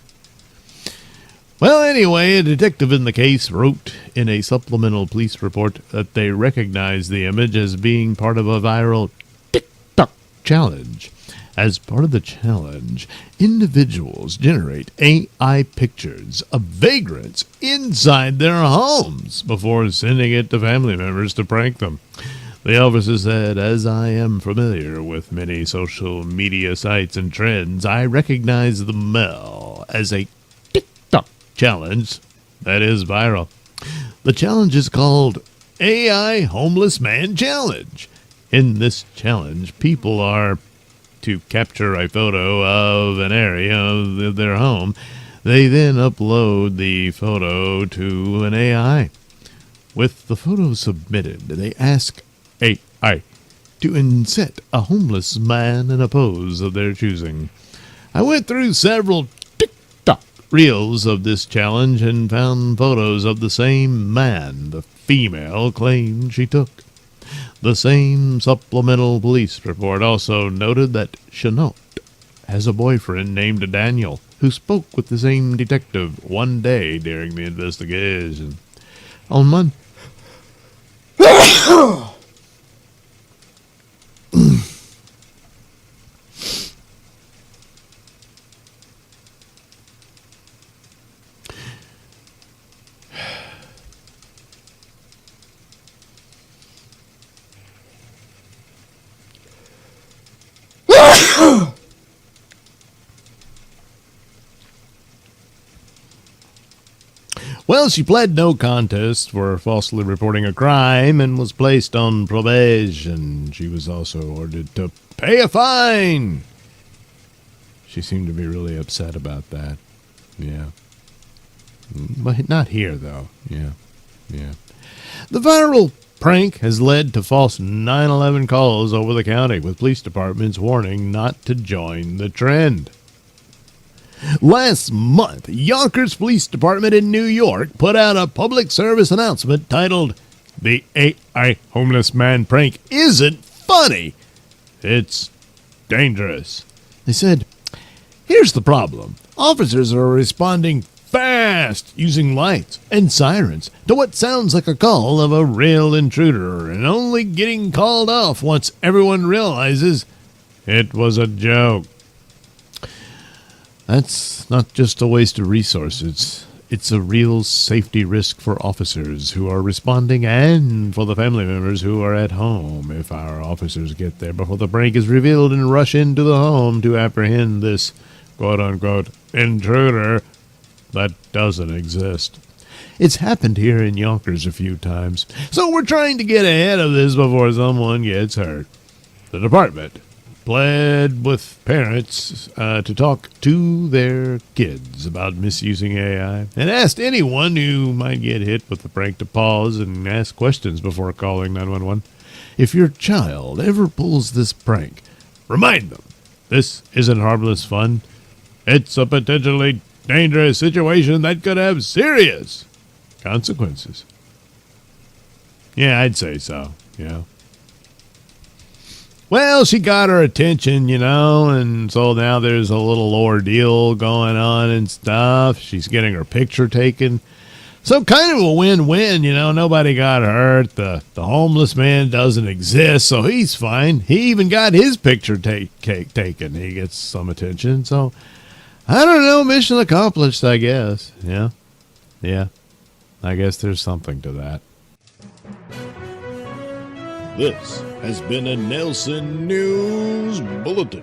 Well, anyway, a detective in the case wrote in a supplemental police report that they recognized the image as being part of a viral TikTok challenge. As part of the challenge, individuals generate AI pictures of vagrants inside their homes before sending it to family members to prank them. The officer said, "As I am familiar with many social media sites and trends, I recognize the mail as a TikTok challenge that is viral. The challenge is called AI Homeless Man Challenge. In this challenge, people are to capture a photo of an area of their home. They then upload the photo to an AI. With the photo submitted, they ask AI to inset a homeless man in a pose of their choosing. I went through several TikTok reels of this challenge and found photos of the same man the female claimed she took." The same supplemental police report also noted that Chenault has a boyfriend named Daniel who spoke with the same detective one day during the investigation. On Monday, Well, she pled no contest for falsely reporting a crime and was placed on probation. She was also ordered to pay a fine. She seemed to be really upset about that. Yeah. But not here, though. Yeah. The viral prank has led to false 9/11 calls over the county, with police departments warning not to join the trend. Last month, Yonkers Police Department in New York put out a public service announcement titled, "The AI Homeless Man Prank Isn't Funny. It's Dangerous." They said, "Here's the problem. Officers are responding fast, using lights and sirens to what sounds like a call of a real intruder, and only getting called off once everyone realizes it was a joke." That's not just a waste of resources. It's a real safety risk for officers who are responding and for the family members who are at home. If our officers get there before the prank is revealed and rush into the home to apprehend this quote-unquote intruder that doesn't exist. It's happened here in Yonkers a few times, so we're trying to get ahead of this before someone gets hurt. The department pled with parents to talk to their kids about misusing AI, and asked anyone who might get hit with the prank to pause and ask questions before calling 911. If your child ever pulls this prank, remind them this isn't harmless fun. It's a potentially dangerous situation that could have serious consequences. Yeah, I'd say so, Well, she got her attention, and so now there's a little ordeal going on and stuff. She's getting her picture taken. So kind of a win-win, Nobody got hurt. The homeless man doesn't exist, so he's fine. He even got his picture taken. He gets some attention. So, I don't know, mission accomplished, I guess. Yeah. I guess there's something to that. This has been a Nailsin News Bulletin.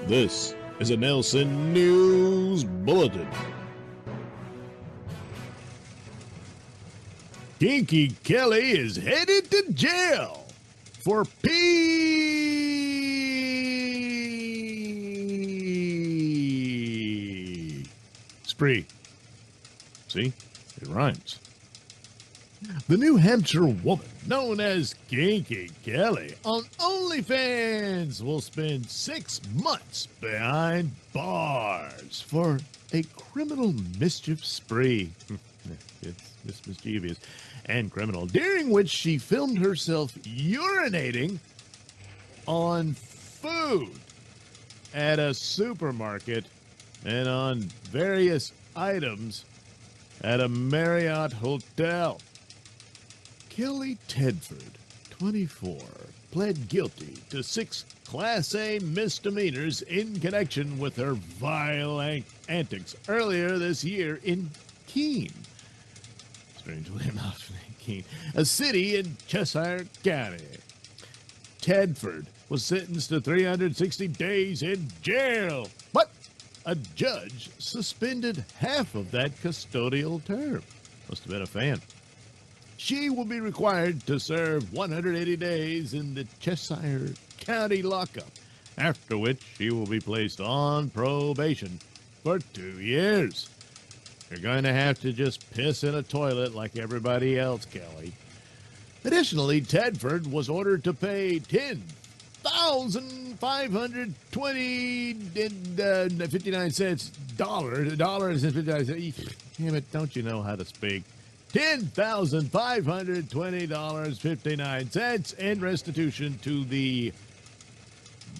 This is a Nailsin News Bulletin. Kinky Kelly is headed to jail for spree. See? It rhymes. The New Hampshire woman known as Kinky Kelly on OnlyFans will spend 6 months behind bars for a criminal mischief spree. It's mischievous and criminal, during which she filmed herself urinating on food at a supermarket and on various items at a Marriott hotel. Kelly Tedford, 24, pled guilty to 6 Class A misdemeanors in connection with her vile antics earlier this year in Keene. Strangely enough, Keene, a city in Cheshire County. Tedford was sentenced to 360 days in jail, but a judge suspended half of that custodial term. Must have been a fan. She will be required to serve 180 days in the Cheshire County lockup, after which she will be placed on probation for 2 years. You're going to have to just piss in a toilet like everybody else, Kelly. Additionally, Tedford was ordered to pay $10,520.59 dollars and 59 cents. Damn it! Don't you know how to speak? $10,520.59 in restitution to the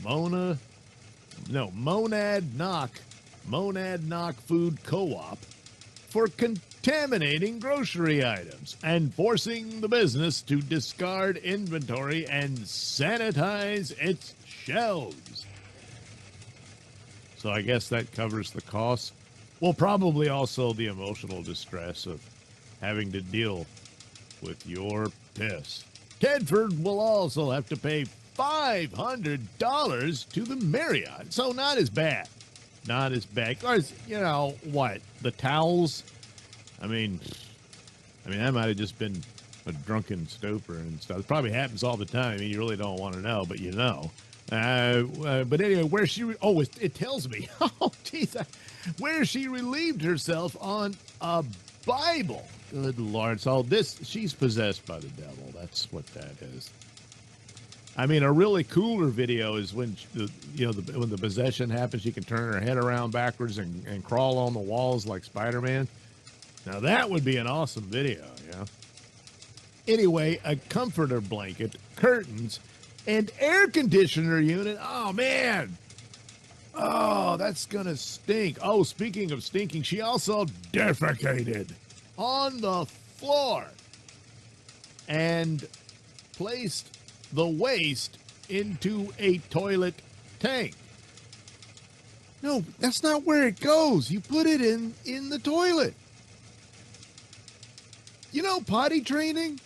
Monad Knock Food Co-op for contaminating grocery items and forcing the business to discard inventory and sanitize its shelves. So I guess that covers the cost. Well, probably also the emotional distress of having to deal with your piss. Tedford will also have to pay $500 to the Marriott. So not as bad. Not as bad. Of course, you know, what? The towels? I mean, that might have just been a drunken stupor and stuff. It probably happens all the time. I mean, you really don't want to know, but you know. But anyway, where she... it tells me. Oh, geez. Where she relieved herself on a Bible. Good Lord. So she's possessed by the devil. That's what that is. I mean, a really cooler video is when, when the possession happens, she can turn her head around backwards and crawl on the walls like Spider-Man. Now, that would be an awesome video, yeah. Anyway, a comforter blanket, curtains, and air conditioner unit. Oh, man. Oh, that's going to stink. Oh, speaking of stinking, she also defecated on the floor and placed the waste into a toilet tank. No, that's not where it goes. You put it in the toilet. You know, potty training?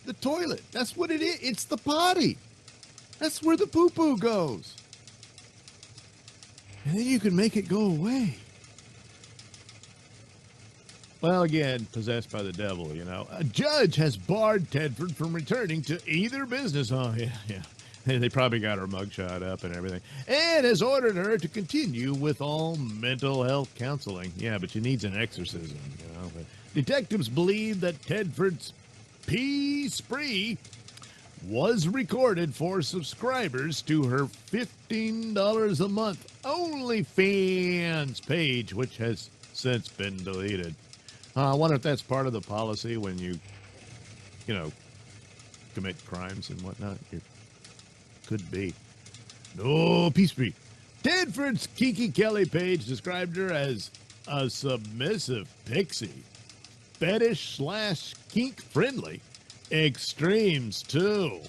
The toilet. That's what it is. It's the potty. That's where the poo-poo goes. And then you can make it go away. Well, again, possessed by the devil, you know. A judge has barred Tedford from returning to either business. Oh, yeah. They probably got her mugshot up and everything. And has ordered her to continue with all mental health counseling. Yeah, but she needs an exorcism, you know. But detectives believe that Tedford's pee spree was recorded for subscribers to her $15 a month OnlyFans page, which has since been deleted. I wonder if that's part of the policy when you commit crimes and whatnot. It could be. No, peace be. Tedford's Kiki Kelly page described her as a submissive pixie, fetish/kink friendly, extremes too.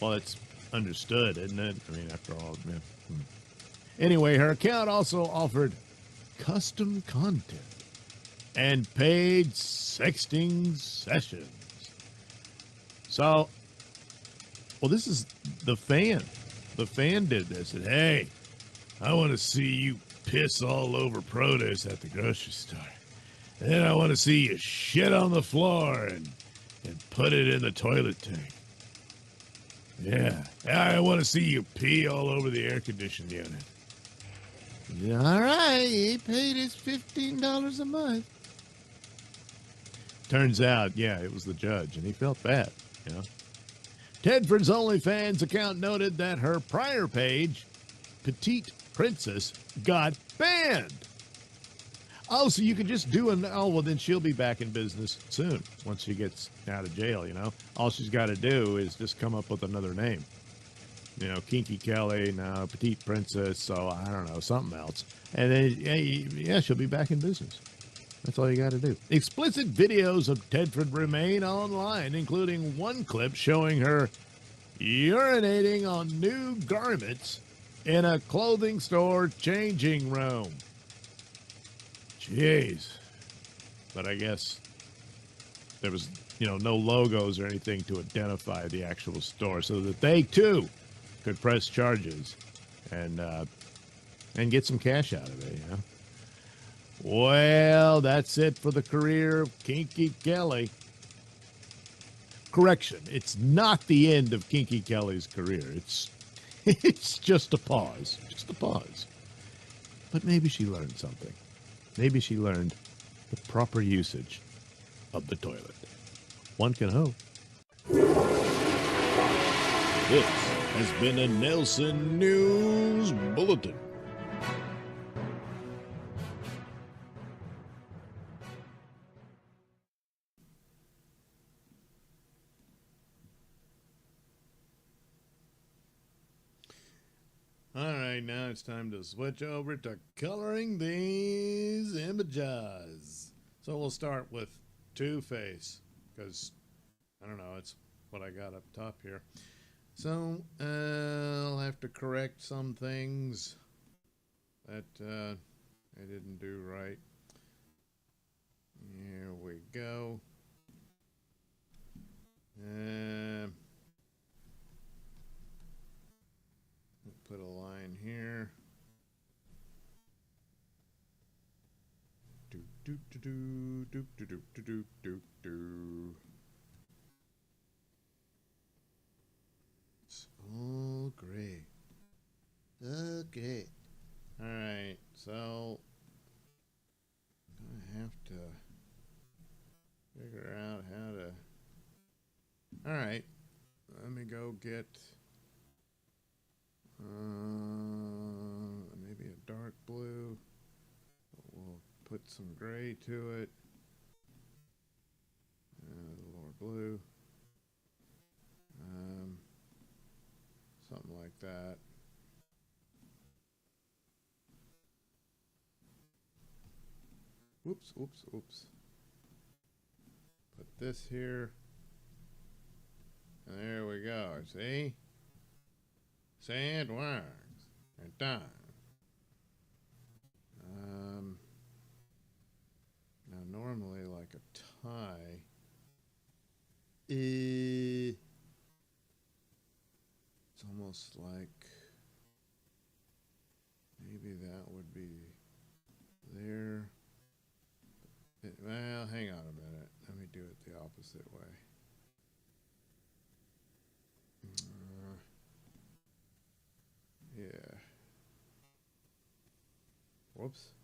Well, it's understood, isn't it? I mean, after all, yeah. Anyway, her account also offered custom content and paid sexting sessions. So, well, this is the fan. The fan did this. And, hey, I want to see you piss all over produce at the grocery store. And then I want to see you shit on the floor and put it in the toilet tank. Yeah, I want to see you pee all over the air conditioning unit. All right, he paid his $15 a month. Turns out, yeah, it was the judge, and he felt bad, you know. Tedford's OnlyFans account noted that her prior page, Petite Princess, got banned. Oh, so you could just do well, then she'll be back in business soon once she gets out of jail, you know. All she's got to do is just come up with another name. You know, Kinky Kelly, now Petite Princess, so I don't know, something else. And then, yeah, she'll be back in business. That's all you got to do. Explicit videos of Tedford remain online, including one clip showing her urinating on new garments in a clothing store changing room. Jeez. But I guess there was, no logos or anything to identify the actual store so that they, too, could press charges and get some cash out of it, you know. Well, that's it for the career of Kinky Kelly. Correction, it's not the end of Kinky Kelly's career. It's just a pause. Just a pause. But maybe she learned something. Maybe she learned the proper usage of the toilet. One can hope. This has been a Nailsin News Bulletin. All right, now it's time to switch over to coloring these images. So we'll start with Two-Face, because, I don't know, it's what I got up top here. So I'll have to correct some things that I didn't do right. Here we go. Put a line here. Do do do do do do do do do do. It's all great. Okay. All right. So I have to figure out how to. All right. Let me go get maybe a dark blue. We'll put some gray to it. A little more blue. Something like that. Oops, oops, oops. Put this here. And there we go. See? Sand works. And done. Now normally like a tie. It's almost like maybe that would be there. Well, hang on a minute. Let me do it the opposite way. Yeah. Whoops.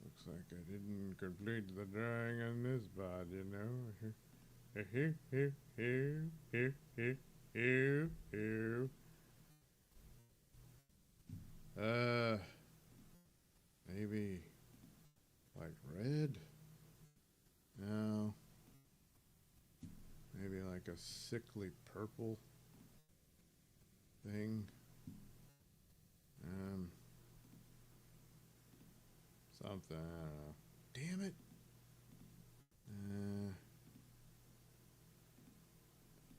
Looks like I didn't complete the drawing on this part, you know. Here. Maybe like red? No. Maybe like a sickly purple thing. Something, I don't know. Damn it.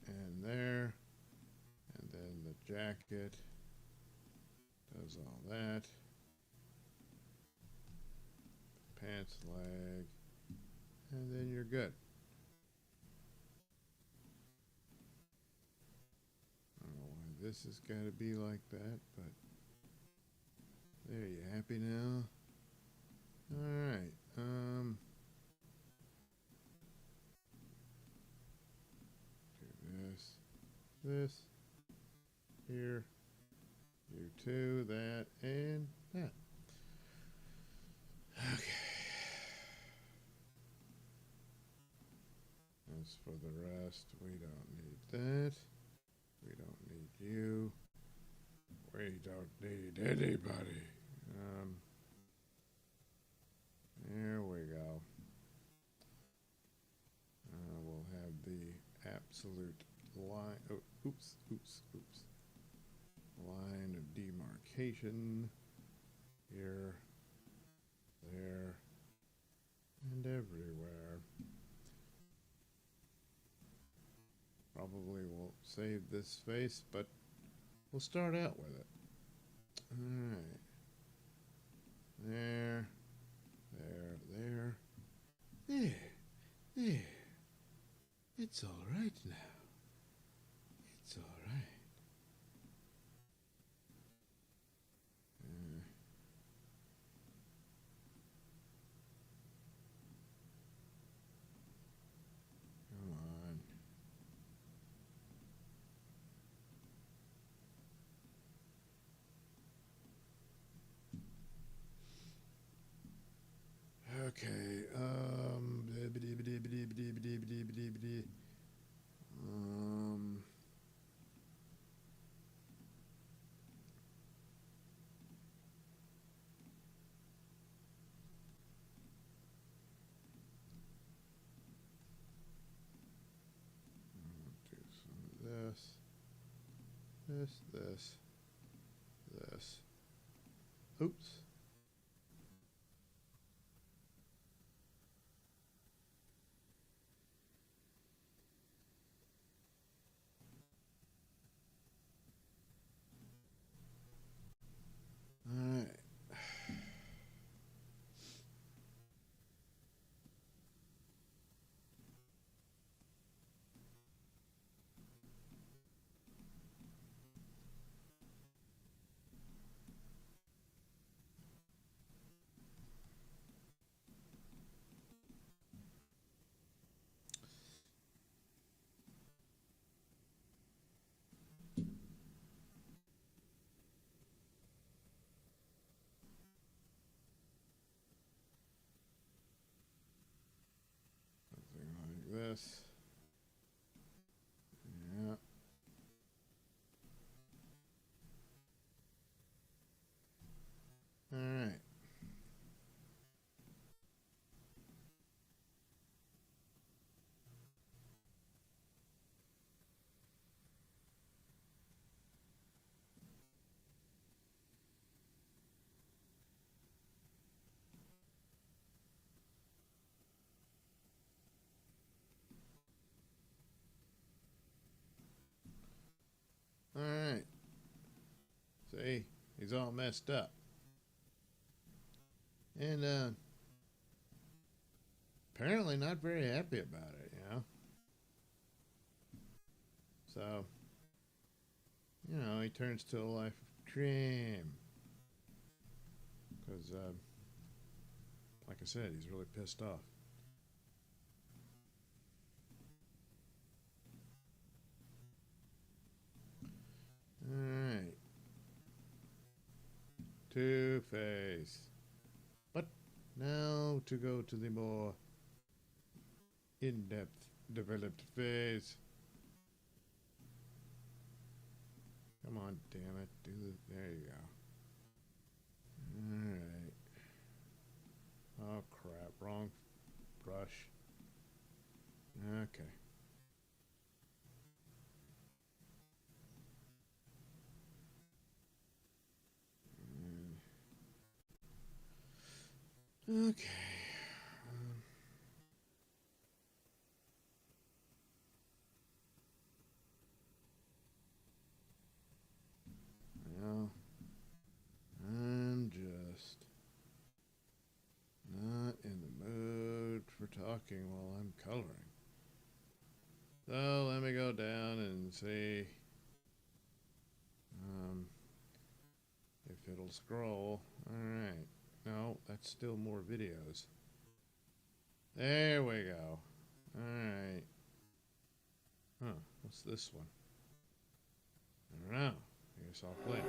And there. And then the jacket does all that. Pants leg. And then you're good. I don't know why this has got to be like that, but there, you happy now? Alright, do this, here, you two, that, and that. Okay. As for the rest, we don't need that. We don't need you. We don't need anybody. There we go. We'll have the absolute line. Oh, oops. Line of demarcation here, there, and everywhere. Probably won't save this face, but we'll start out with it. Alright. There. It's all right now. It's all right. Come on. Okay, do some of this. Oops. All right. He's all messed up. And apparently not very happy about it, you know. So, you know, he turns to a life of crime. Because, like I said, he's really pissed off. Alright. Two-Face. But now to go to the more in-depth developed phase. Come on, damn it. There you go. Alright. Oh crap, wrong brush. Okay. Okay. Well, I'm just not in the mood for talking while I'm coloring. So let me go down and see if it'll scroll. Alright. No, that's still more videos. There we go. Alright. Huh, what's this one? I don't know. I guess I'll play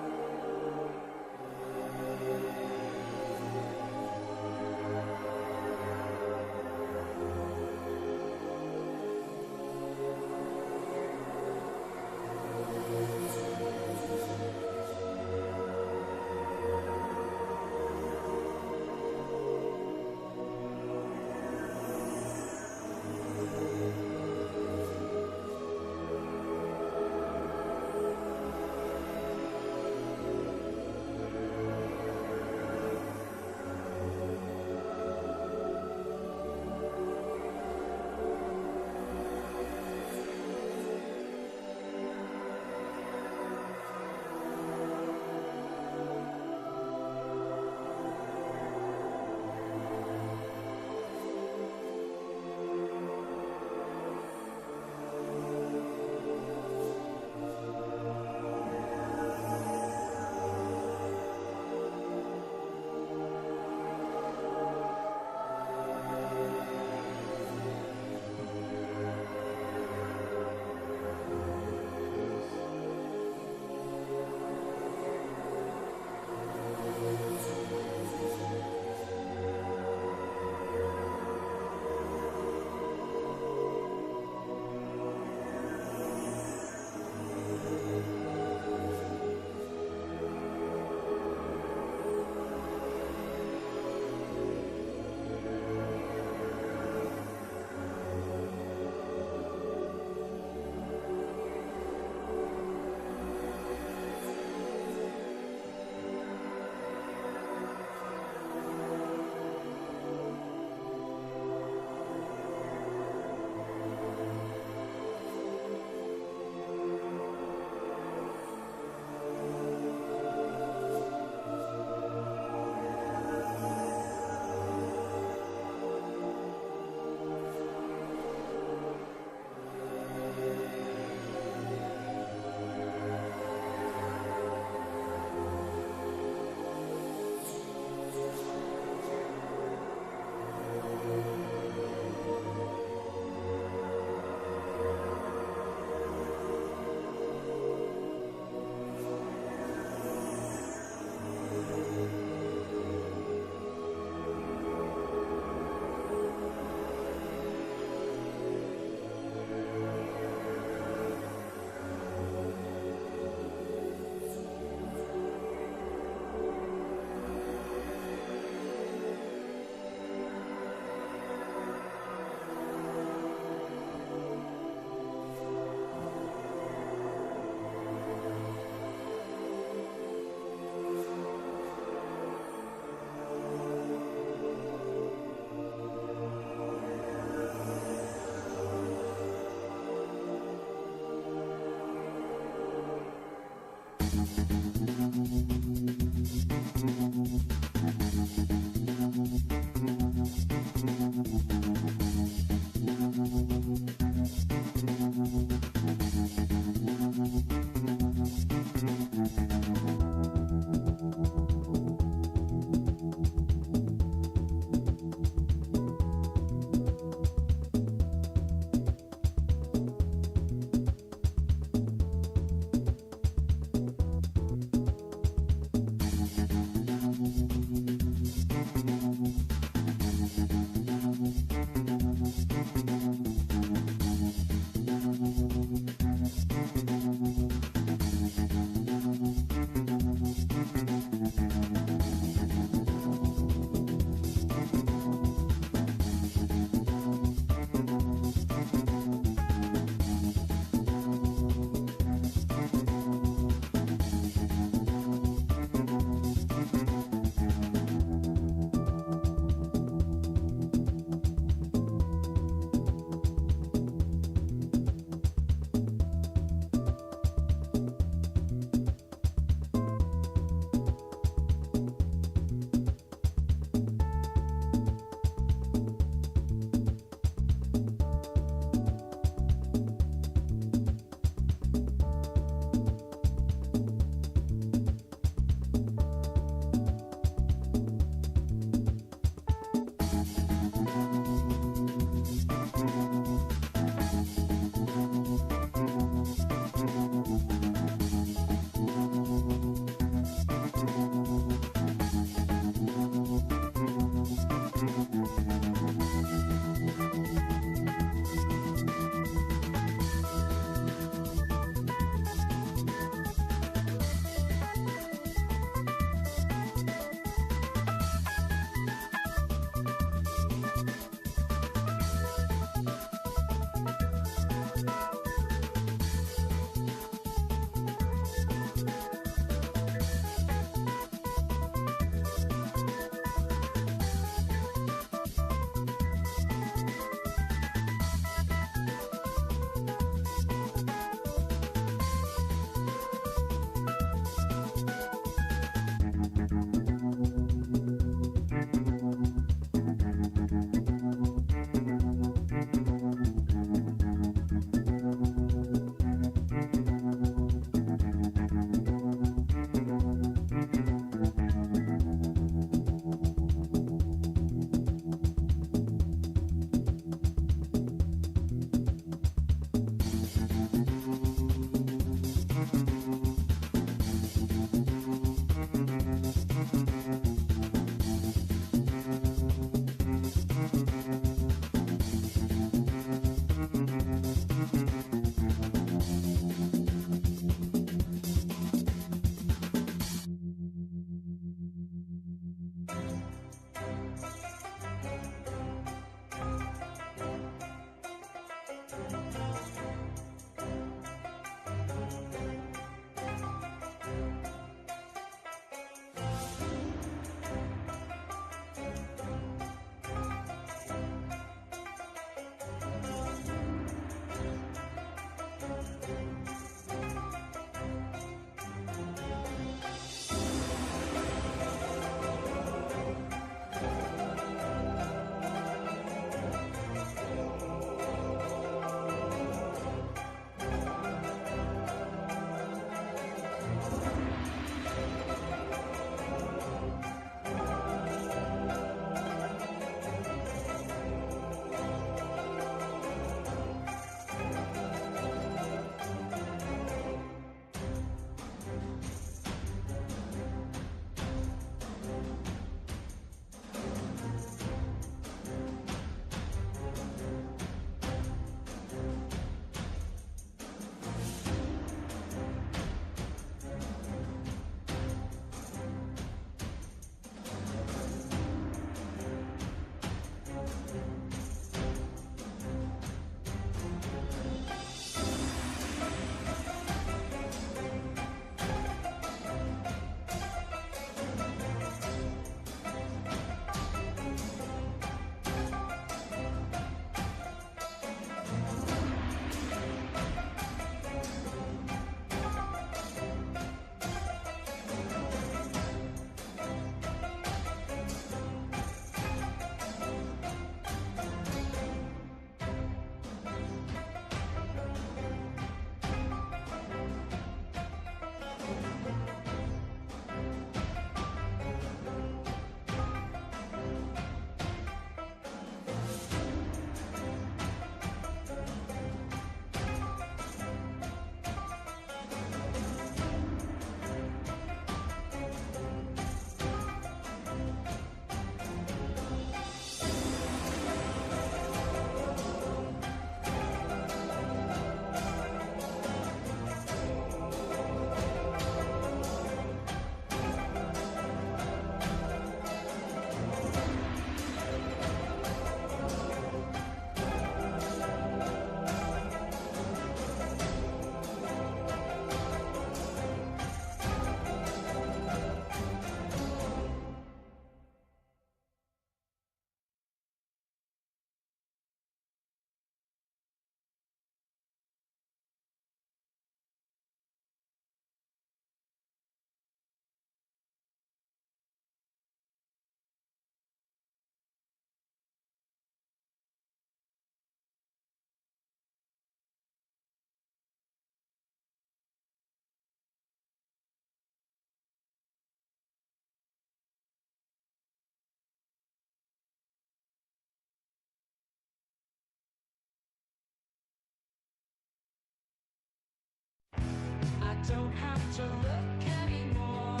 have to look anymore.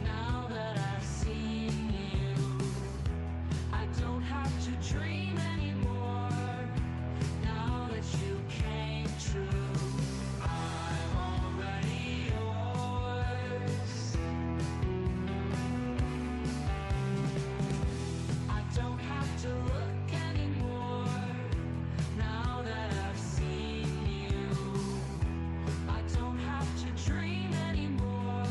Now that I've seen you, I don't have to dream anymore. Now that you came true, I'm already yours. I don't have to look anymore. Now that I've seen you, I don't have to dream anymore.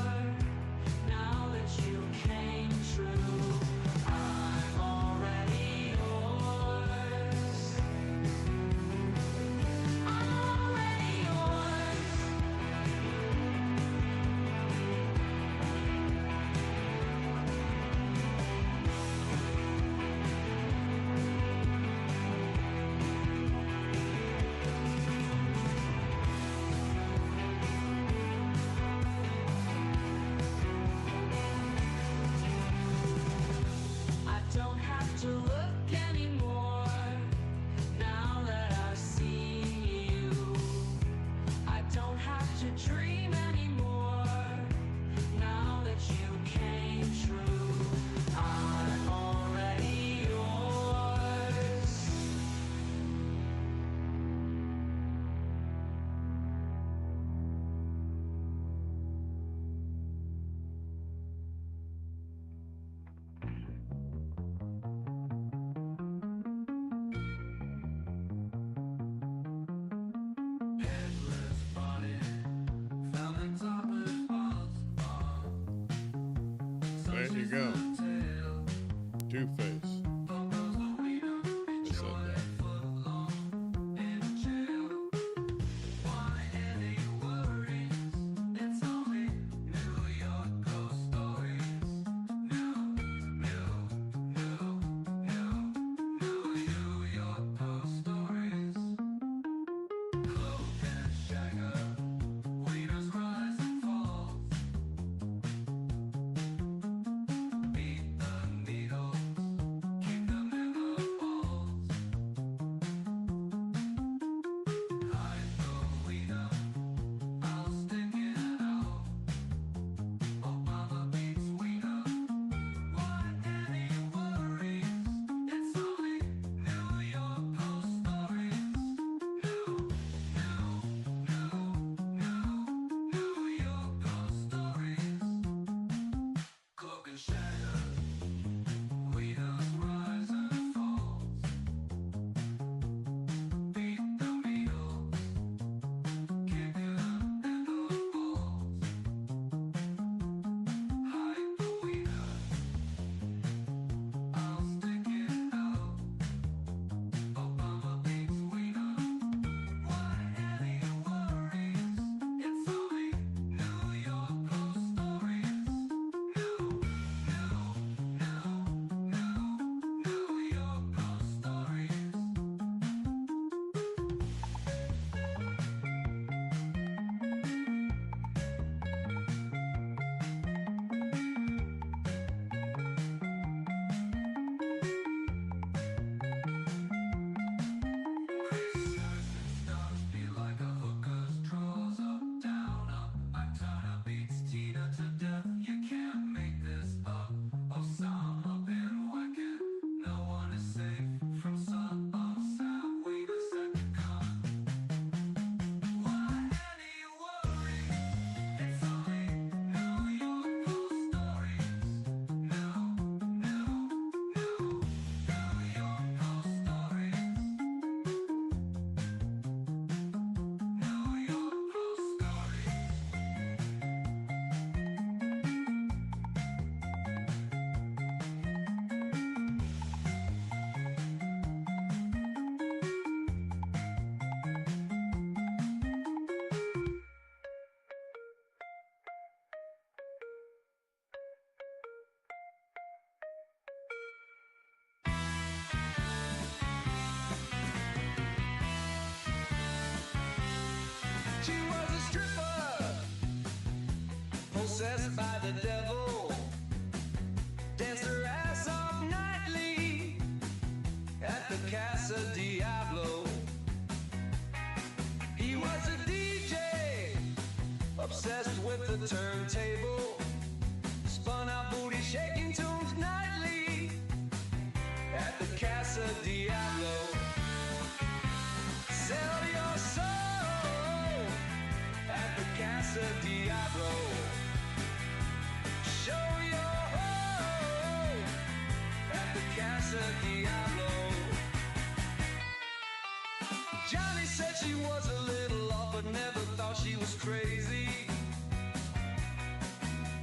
Now that you came true, I'm already yours. I'm already yours. I don't have to look anymore. Now that I've seen you, I don't have to dream anymore. Now that you came true, I'm already yours. There you go. Two-Face. I said that. possessed by the devil, danced her ass off nightly at the Casa Diablo. He was a DJ, obsessed the turntable. Spun out booty shaking tunes nightly at the Casa Diablo. Sell your soul at the Casa Diablo. Show your hoe at the Casa Diablo. Johnny said she was a little off, but never thought she was crazy.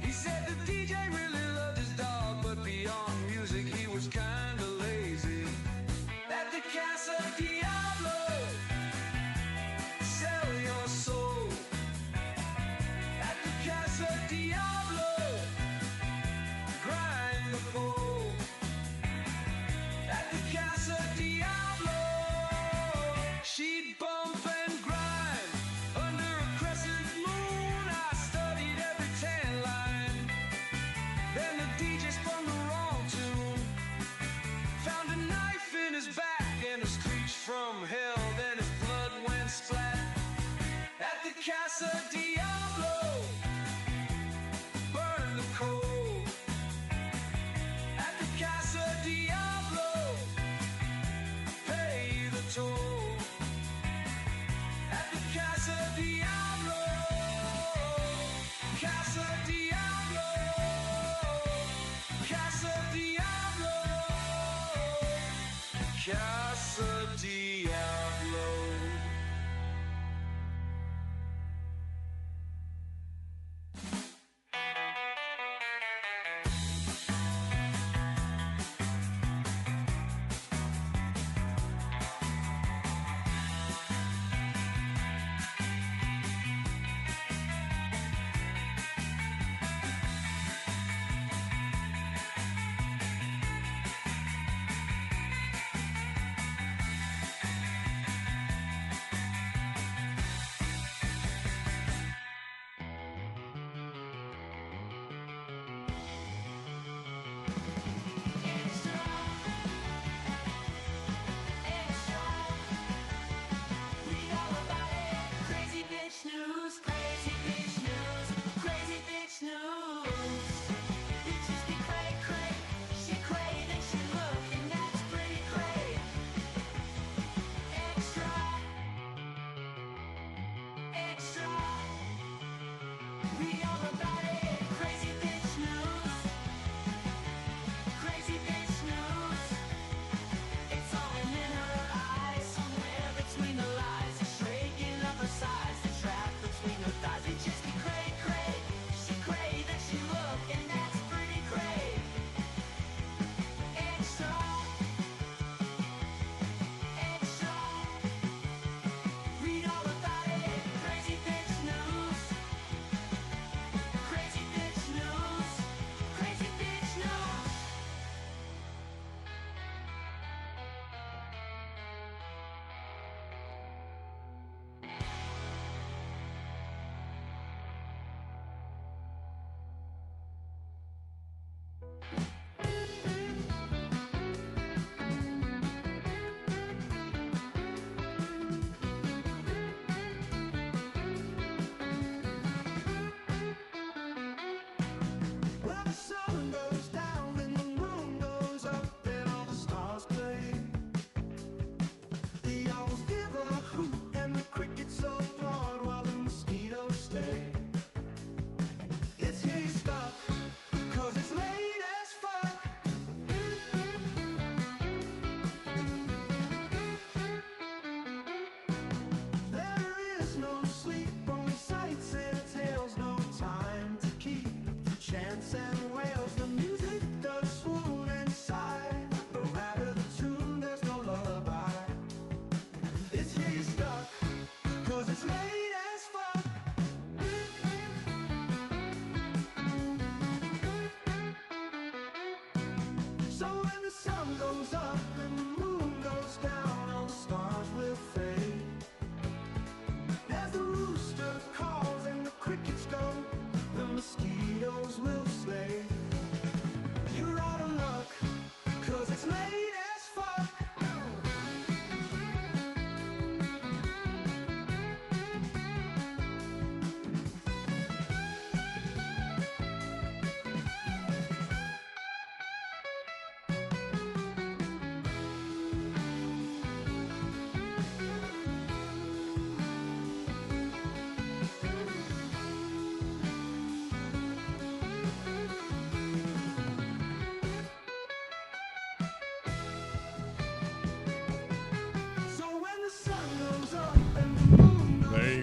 He said the DJ really loved his dog, but beyond music he was kinda lazy. At the Casa Diablo, sell your soul. At the Casa Diablo, grind the pole. At the Casa Diablo, she'd bump and grind under a crescent moon. I studied every tan line. Then the DJ spun the wrong tune. Found a knife in his back and a screech from hell. Then his blood went splat. At the Casa Diablo, burn the coal. At the Casa Diablo, pay the toll. At the Casa Diablo, Casa Diablo, Casa Diablo, Casa Diablo.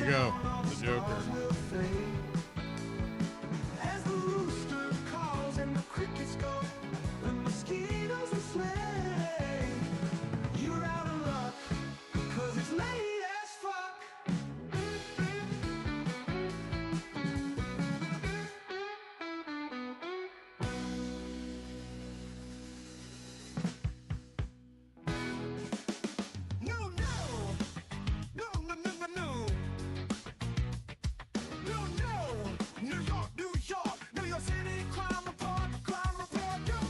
go. The Joker. As the rooster calls and the crickets go, the mosquitoes will slay. You're out of luck, 'cause it's late as fuck. No, no, no, no, no, no, no. No, no, New York, New York, New York City, crime report, no, no,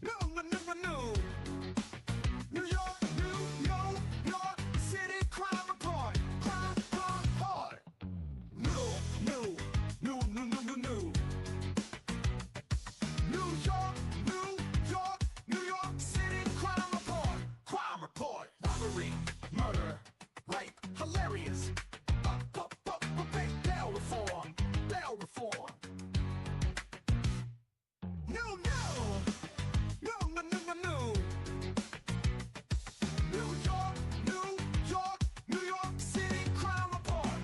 no, no, no, no, no. New York, New York, York City, crime report, no, no, no, no, no, no, no. New York, New York City, crime report, robbery, murder, rape, hilarious. Bail reform. No, no, no, no, no, no, no. New York, New York City crime report.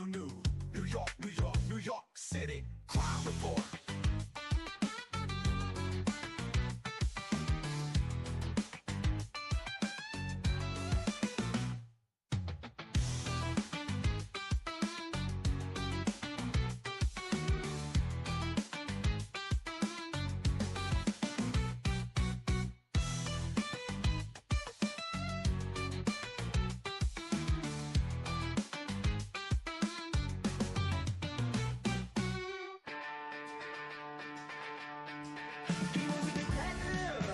No. New York City crime report. He was a detective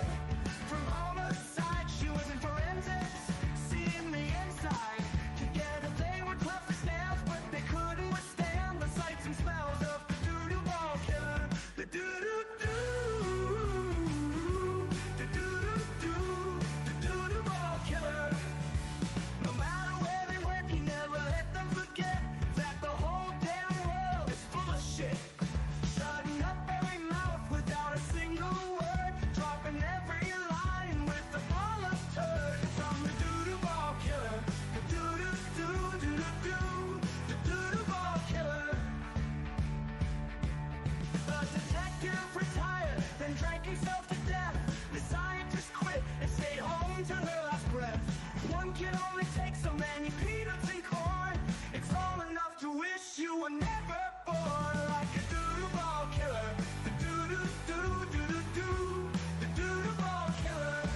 from all the sides. She was in forensics, seeing the inside. Together they were tough as nails, but they couldn't withstand the sights and smells of the doo-doo ball killer. The doo-doo-doo, the doo-doo-doo, the doo-doo ball killer. No matter where they went, he never let them forget that the whole damn world is full of shit. Shutting up every mouth without a single word, dropping every line with a ball of turd. From the doo-doo ball killer, the doo-doo-doo, doo-doo-doo, the doo-doo ball killer. The detective retired, then drank himself to death. The scientist quit and stayed home to her last breath. One can only take so many peanuts and corn. It's all enough to wish you were never born. Like a doo-doo ball killer, the doo-doo-doo, doo-doo-doo, the doo-doo ball killer.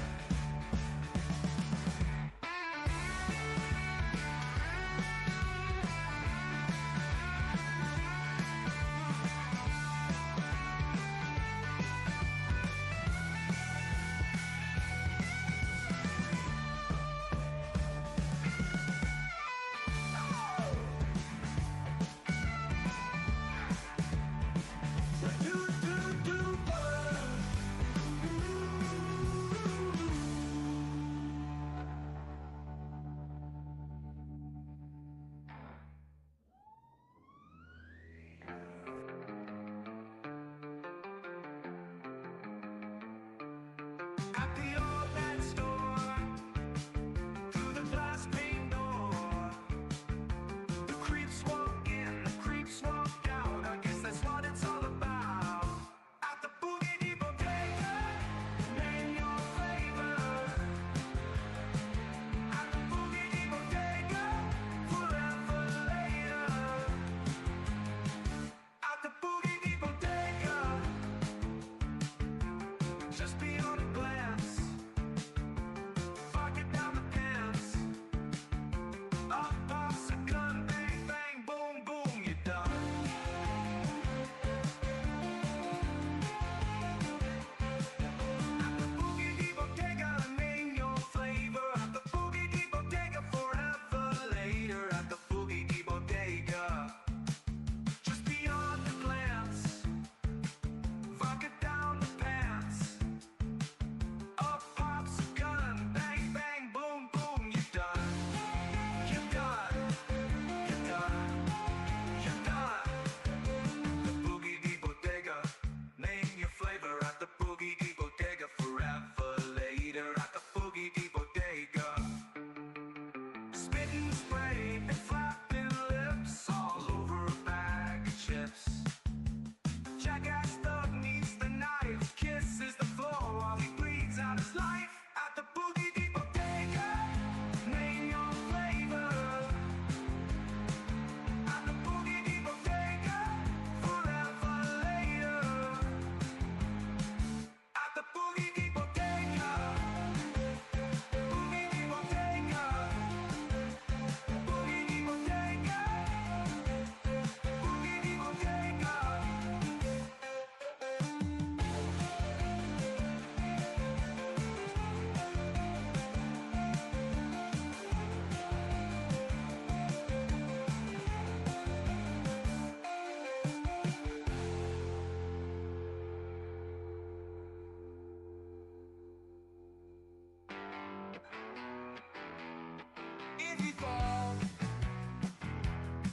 bravely fall.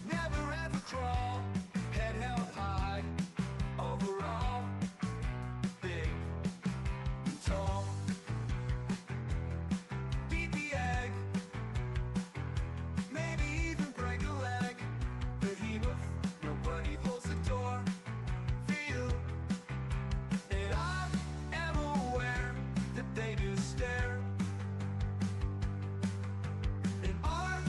Never ever crawl. Head held high. Overall, big and tall. Beat the egg. Maybe even break a leg. Behemoth, nobody holds the door. Feel and I'm ever aware that they do stare. And our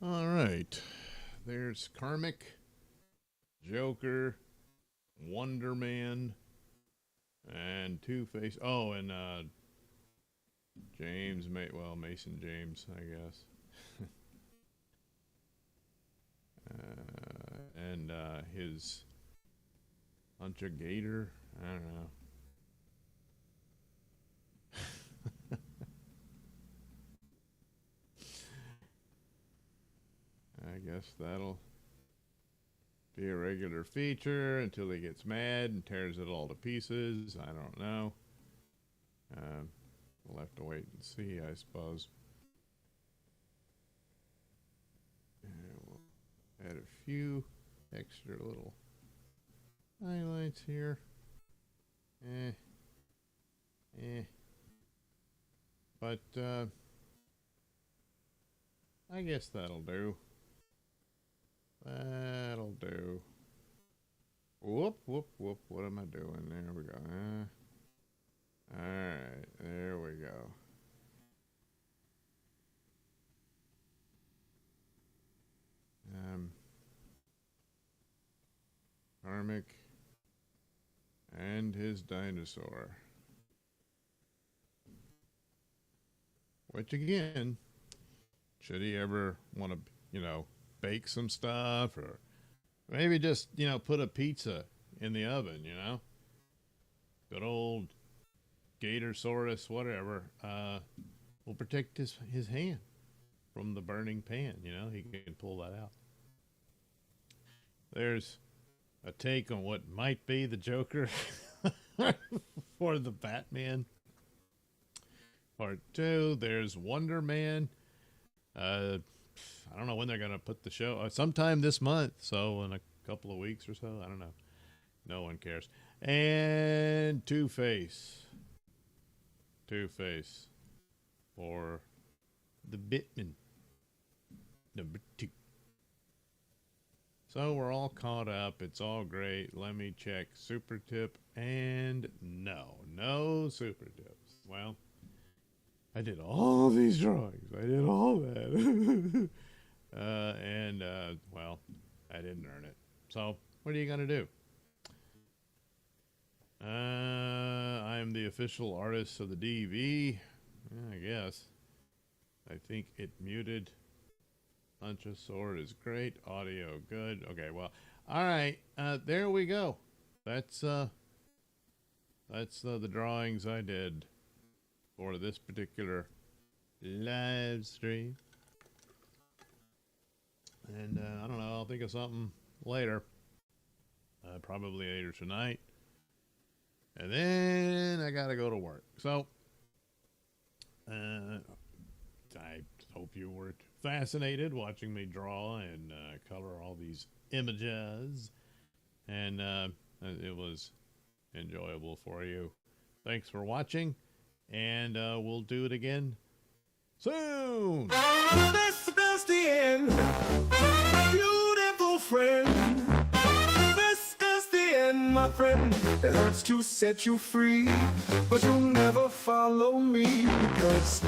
All right. There's Karmic, Joker, Wonder Man, and Two-Face. Oh, and Mason James, I guess. And his Hunter Gator. I don't know. I guess that'll be a regular feature until he gets mad and tears it all to pieces. I don't know. We'll have to wait and see, I suppose. We'll add a few extra little highlights here. But I guess that'll do. That'll do. Whoop, whoop, whoop. What am I doing? There we go. Alright, there we go. Karmic and his dinosaur. Which again, should he ever want to, bake some stuff, or maybe just, put a pizza in the oven, Good old Gatorsaurus, whatever, will protect his hand from the burning pan, he can pull that out. There's a take on what might be the Joker for the Batman Part 2. There's Wonder Man. I don't know when they're going to put the show. Sometime this month. So in a couple of weeks or so. I don't know. No one cares. And Two-Face. Two-Face. For the Bitman. Number 2. So we're all caught up. It's all great. Let me check Super Tip. And no Super Tips. Well, I did all these drawings. I did all that. Well, I didn't earn it. So, what are you going to do? I'm the official artist of the DV. I guess. I think it muted. Punch-a sword is great. Audio good. Okay, well, all right. There we go. That's the drawings I did for this particular live stream. And I don't know, I'll think of something later. Probably later tonight. And then I gotta go to work. So I hope you were fascinated watching me draw and color all these images. And it was enjoyable for you. Thanks for watching. And we'll do it again soon. This is the end, beautiful friend. This is the end, my friend. It hurts to set you free, but you'll never follow me because